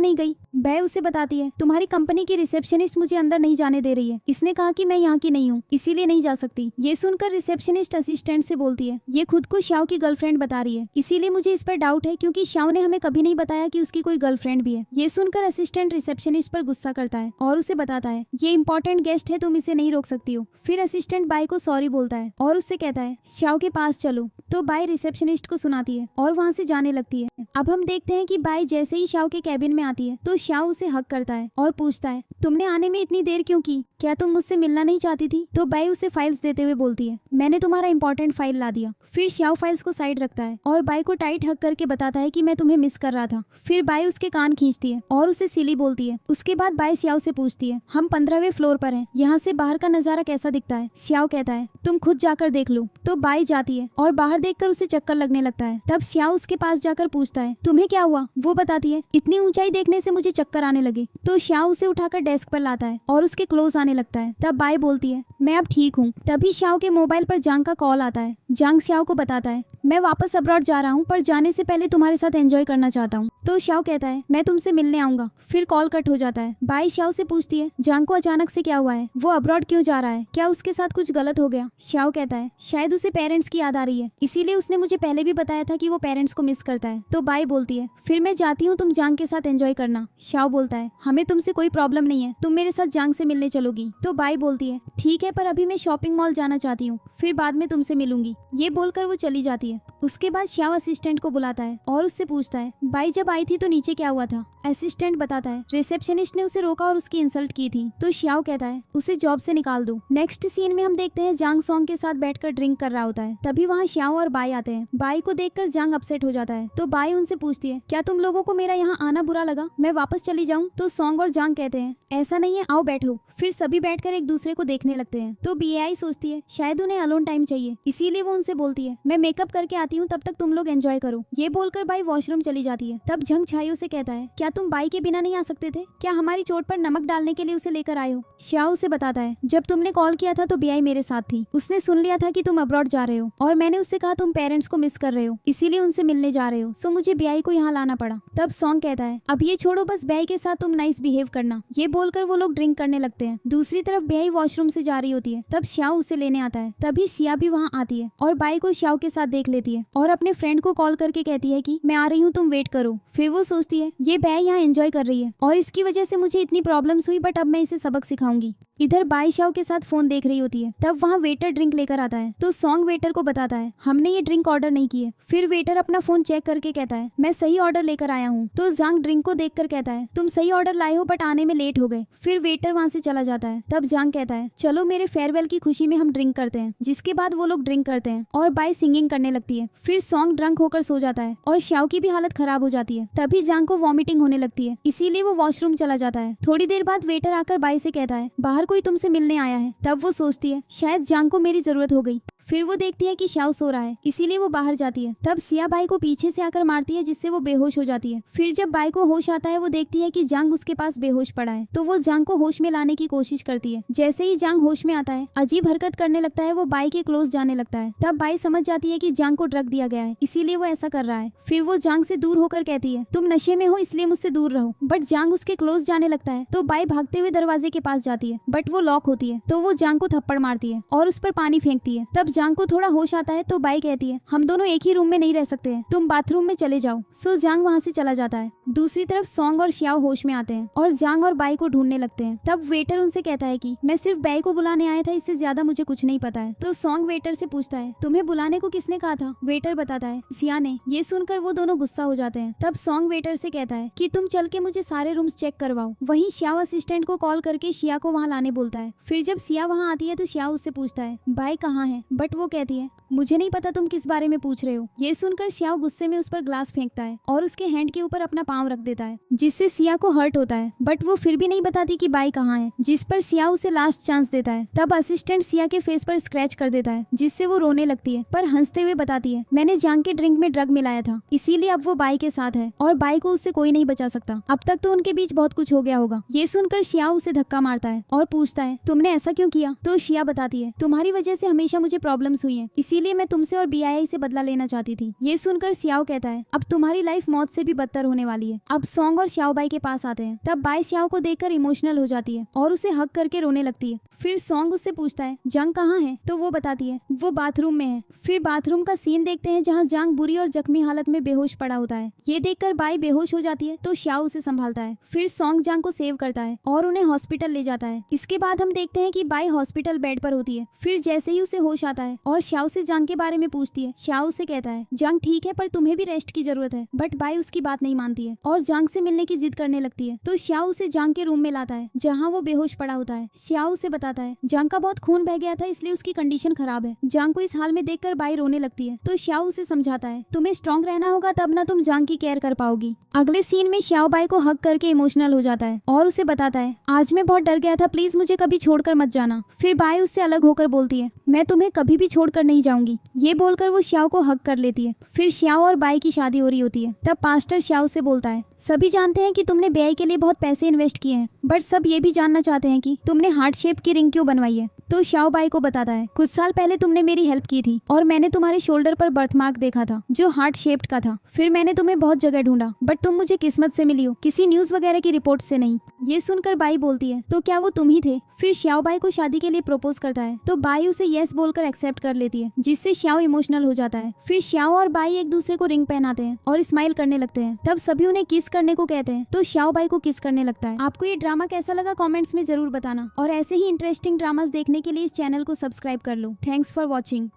नहीं गई? बाई उसे बताती है तुम्हारी कंपनी की रिसेप्शनिस्ट मुझे अंदर नहीं जाने दे रही है, इसने कहा कि मैं यहाँ की नहीं हूँ इसीलिए नहीं जा सकती। ये सुनकर रिसेप्शनिस्ट असिस्टेंट से बोलती है ये खुद को श्याओ की गर्लफ्रेंड बता रही है, इसीलिए मुझे इस पर डाउट है क्योंकि श्याओ ने हमें कभी नहीं बताया कि उसकी कोई गर्लफ्रेंड भी है। ये सुनकर असिस्टेंट रिसेप्शनिस्ट पर गुस्सा करता है और उसे बताता है ये इंपॉर्टेंट गेस्ट है, तुम इसे नहीं रोक सकती हो। फिर असिस्टेंट बाई को सॉरी बोलता है और उससे कहता है श्याओ के पास चलो। तो बाई रिसेप्शनिस्ट को सुनाती है और वहाँ से जाने लगती है। अब हम देखते हैं कि बाई जैसे ही श्याओ के कैबिन में आती है तो श्याओ उसे हक करता है और पूछता है तुमने आने में इतनी देर क्यों की, क्या तुम मुझसे मिलना नहीं चाहती थी? तो बाई उसे फाइल्स देते हुए बोलती है मैंने तुम्हारा इंपॉर्टेंट फाइल ला दिया। फिर श्याओ फाइल्स को साइड रखता है और बाई को टाइट हक करके बताता है कि मैं तुम्हें मिस कर रहा था। फिर बाई उसके कान खींचती है और उसे सिली बोलती है। उसके बाद बाई श्याओ से पूछती है हम 15वें फ्लोर पर हैं, यहाँ से बाहर का नजारा कैसा दिखता है? श्याओ कहता है तुम खुद जाकर देख लो। तो बाई जाती है और बाहर देखकर उसे चक्कर लगने लगता है। तब श्याओ उसके पास जाकर पूछता है तुम्हें क्या हुआ? वो बताती है इतनी ऊंचाई देखने से मुझे चक्कर आने लगे। तो श्याओ उसे उठाकर डेस्क पर लाता है और उसके क्लोज आने लगता है। तब बाई बोलती है मैं अब ठीक हूँ। तभी श्याओ के मोबाइल पर जांग का कॉल आता है। जांग श्याओ को बताता है मैं वापस अब्रॉड जा रहा हूँ पर जाने से पहले तुम्हारे साथ एंजॉय करना चाहता हूँ। तो श्याओ कहता है मैं तुमसे मिलने आऊंगा। फिर कॉल कट हो जाता है। बाई श्याओ से पूछती है जांग को अचानक से क्या हुआ है, वो अब्रॉड क्यों जा रहा है, क्या उसके साथ कुछ गलत हो गया? श्याओ कहता है शायद उसे पेरेंट्स की याद आ रही है, इसीलिए उसने मुझे पहले भी बताया था कि वो पेरेंट्स को मिस करता है। तो बाई बोलती है फिर मैं जाती हूँ, तुम जांग के साथ एंजॉय करना। श्याओ बोलता है हमें तुमसे कोई प्रॉब्लम नहीं है, तुम मेरे साथ जांग से मिलने चलोगी? तो बाई बोलती है ठीक है पर अभी मैं शॉपिंग मॉल जाना चाहती हूँ, फिर बाद में तुमसे मिलूंगी। ये बोलकर वो चली जाती है। उसके बाद श्याओ असिस्टेंट को बुलाता है और उससे पूछता है बाई जब आई थी तो नीचे क्या हुआ था? असिस्टेंट बताता है रिसेप्शनिस्ट ने उसे रोका और उसकी इंसल्ट की थी। तो श्याओ कहता है उसे जॉब से निकाल दो। नेक्स्ट सीन में हम देखते हैं जांग सॉन्ग के साथ बैठकर ड्रिंक कर रहा होता है। तभी वहाँ श्याओ और बाई आते हैं। बाई को देखकर जांग अपसेट हो जाता है। तो बाई उनसे पूछती है क्या तुम लोगों को मेरा यहाँ आना बुरा लगा, मैं वापस चली जाऊँ? तो सॉन्ग और जांग कहते हैं ऐसा नहीं है, आओ बैठो। फिर सभी बैठकर एक दूसरे को देखने लगते हैं। तो बीआई सोचती है शायद उन्हें अलोन टाइम चाहिए, इसीलिए वो उनसे बोलती है मैं मेकअप करके आती हूँ, तब तक तुम लोग एंजॉय करो। ये बोलकर बाई वॉशरूम चली जाती है। तब जंग छायो से कहता है क्या तुम बाई के बिना नहीं आ सकते थे, क्या हमारी चोट पर नमक डालने के लिए उसे लेकर आए हो? श्याओ से बताता है जब तुमने कॉल किया था तो बीआई मेरे साथ थी, उसने सुन लिया था कि तुम अब्रॉड जा रहे हो और मैंने उससे कहा तुम पेरेंट्स को मिस कर रहे हो, इसीलिए उनसे मिलने जा रहे हो, सो मुझे बीआई को यहाँ लाना पड़ा। तब सॉन्ग कहता है अब ये छोड़ो, बस बीआई के साथ तुम नाइस बिहेव करना। ये बोलकर वो लोग ड्रिंक करने लगते हैं। दूसरी तरफ बीआई वॉशरूम से जा रही होती है। तब श्याओ उसे लेने आता है। तभी सिया भी वहाँ आती है और बाई को श्याओ के साथ देख लेती है और अपने फ्रेंड को कॉल करके कहती है कि मैं आ रही हूँ, तुम वेट करो। फिर वो सोचती है ये बाई यहाँ एंजॉय कर रही है और इसकी वजह से मुझे इतनी प्रॉब्लम्स हुई, बट अब मैं इसे सबक सिखाऊंगी। इधर बाई श्याओ के साथ फोन देख रही होती है। तब वहाँ वेटर ड्रिंक लेकर आता है। तो सॉन्ग वेटर को बताता है हमने ये ड्रिंक ऑर्डर नहीं किए। फिर वेटर अपना फोन चेक करके कहता है मैं सही ऑर्डर लेकर आया हूँ। तो जांग ड्रिंक को देखकर कहता है तुम सही ऑर्डर लाए हो बट आने में लेट हो गए। फिर वेटर वहाँ से चला जाता है। तब जांग कहता है चलो मेरे फेयरवेल की खुशी में हम ड्रिंक करते हैं। जिसके बाद वो लोग ड्रिंक करते हैं और बाई सिंगिंग करने लगती है। फिर सॉन्ग ड्रंक होकर सो जाता है और श्याओ की भी हालत खराब हो जाती है। तभी जांग को वॉमिटिंग होने लगती है, इसीलिए वो वॉशरूम चला जाता है। थोड़ी देर बाद वेटर आकर बाई से कहता है बाहर कोई तुमसे मिलने आया है। तब वो सोचती है शायद जांग को मेरी जरूरत हो गई। फिर वो देखती है कि श्याओ सो रहा है, इसीलिए वो बाहर जाती है। तब सिया बाई को पीछे से आकर मारती है, जिससे वो बेहोश हो जाती है। फिर जब बाई को होश आता है, वो देखती है कि जांग उसके पास बेहोश पड़ा है, तो वो जांग को होश में लाने की कोशिश करती है। जैसे ही जांग होश में आता है, अजीब हरकत करने लगता है, वो बाई के क्लोज जाने लगता है। तब बाई समझ जाती है कि जांग को ड्रग दिया गया है, इसीलिए वो ऐसा कर रहा है। फिर वो जांग से दूर होकर कहती है, तुम नशे में हो इसलिए मुझसे दूर रहो। बट जांग उसके क्लोज जाने लगता है, तो बाई भागते हुए दरवाजे के पास जाती है, बट वो लॉक होती है। तो वो जांग को थप्पड़ मारती है और उस पर पानी फेंकती है। तब जांग को थोड़ा होश आता है, तो बाई कहती है, हम दोनों एक ही रूम में नहीं रह सकते हैं, तुम बाथरूम में चले जाओ। सो जांग वहाँ से चला जाता है। दूसरी तरफ सॉन्ग और श्याओ होश में आते हैं और जांग और बाई को ढूंढने लगते हैं। तब वेटर उनसे कहता है कि मैं सिर्फ बाई को बुलाने आया था, इससे ज्यादा मुझे कुछ नहीं पता है। तो सॉन्ग वेटर से पूछता है, तुम्हें बुलाने को किसने कहा था? वेटर बताता है, सिया ने। ये सुनकर वो दोनों गुस्सा हो जाते हैं। तब सॉन्ग वेटर से कहता है कि तुम चल के मुझे सारे रूम्स चेक करवाओ। वहीं श्याओ असिस्टेंट को कॉल करके सिया को वहाँ लाने बोलता है। फिर जब सिया वहाँ आती है तो श्याओ उससे पूछता है, बाई कहाँ है? बट वो कहती है, मुझे नहीं पता तुम किस बारे में पूछ रहे हो। ये सुनकर श्याओ गुस्से में उस पर ग्लास फेंकता है और उसके हैंड के ऊपर अपना पाँव रख देता है, जिससे सिया को हर्ट होता है। बट वो फिर भी नहीं बताती कि बाई कहाँ है, जिस पर सिया उसे लास्ट चांस देता है। तब असिस्टेंट सिया के फेस पर स्क्रैच कर देता है, जिससे वो रोने लगती है, पर हंसते हुए बताती है, मैंने जांग के ड्रिंक में ड्रग मिलाया था, इसीलिए अब वो बाई के साथ है और बाई को उससे कोई नहीं बचा सकता। अब तक तो उनके बीच बहुत कुछ हो गया होगा। ये सुनकर श्याओ उसे धक्का मारता है और पूछता है, तुमने ऐसा क्यों किया? तो शिया बताती है, तुम्हारी वजह से हमेशा मुझे प्रॉब्लम्स हुई है, इसीलिए मैं तुमसे और बीआईआई से बदला लेना चाहती थी। ये सुनकर श्याओ कहता है, अब तुम्हारी लाइफ मौत से भी बदतर होने वाली है। अब सॉन्ग और श्याओ बाई के पास आते हैं। तब बाई श्याओ को देखकर इमोशनल हो जाती है और उसे हक करके रोने लगती है। फिर सॉन्ग उससे पूछता है, जंग कहाँ है? तो वो बताती है, वो बाथरूम में है। फिर बाथरूम का सीन देखते हैं, जहाँ जांग बुरी और जख्मी हालत में बेहोश पड़ा होता है। ये देखकर बाई बेहोश हो जाती है, तो श्याओ उसे संभालता है। फिर सॉन्ग जांग को सेव करता है और उन्हें हॉस्पिटल ले जाता है। इसके बाद हम देखते हैं कि बाई हॉस्पिटल बेड पर होती है। फिर जैसे ही उसे होश आता है और श्याओ से जांग के बारे में पूछती है, श्याओ उसे कहता है, जांग ठीक है, पर तुम्हें भी रेस्ट की जरूरत है। बट बाई उसकी बात नहीं मानती है और जांग से मिलने की जिद करने लगती है। तो श्याओ उसे जांग के रूम में लाता है, जहाँ वो बेहोश पड़ा होता है। श्याओ उसे बताता है, जांग का बहुत खून बह गया था, इसलिए उसकी कंडीशन खराब है। जांग को इस हाल में देखकर बाई रोने लगती है। तो श्याओ उसे समझाता है, तुम्हें स्ट्रॉन्ग रहना होगा, तब ना तुम जांग की केयर कर पाओगी। अगले सीन में श्याओ बाई को हग करके इमोशनल हो जाता है और उसे बताता है, आज मैं बहुत डर गया था, प्लीज मुझे कभी छोड़कर मत जाना। फिर बाई उससे अलग होकर बोलती है, मैं तुम्हें कभी भी छोड़कर नहीं जाऊंगी। ये बोलकर वो श्याओ को हग कर लेती है। फिर श्याओ और बाई की शादी हो रही होती है। तब पास्टर श्याओ से बोलता है, सभी जानते हैं कि तुमने बेआई के लिए बहुत पैसे इन्वेस्ट किए हैं, बट सब ये भी जानना चाहते हैं कि तुमने हार्ट शेप की रिंग क्यों बनवाई है। तो श्याओ बाई को बताता है, कुछ साल पहले तुमने मेरी हेल्प की थी और मैंने तुम्हारे शोल्डर पर बर्थमार्क देखा था जो हार्ट शेप्ड का था। फिर मैंने तुम्हें बहुत जगह ढूंढा, बट तुम मुझे किस्मत से मिली हो, किसी न्यूज वगैरह की रिपोर्ट से नहीं। ये सुनकर बाई बोलती है, तो क्या वो तुम ही थे? फिर श्याओ बाई को शादी के लिए प्रपोज करता है, तो बाई उसे यस बोलकर एक्सेप्ट कर लेती है, जिससे श्याओ इमोशनल हो जाता है। फिर श्याओ और बाई एक दूसरे को रिंग पहनाते हैं और स्माइल करने लगते हैं। तब सभी उन्हें किस करने को कहते हैं, तो श्याओ बाई को किस करने लगता है। आपको ये ड्रामा कैसा लगा कमेंट्स में जरूर बताना और ऐसे ही इंटरेस्टिंग ड्रामास देखने के लिए इस चैनल को सब्सक्राइब कर लो। Thanks for watching.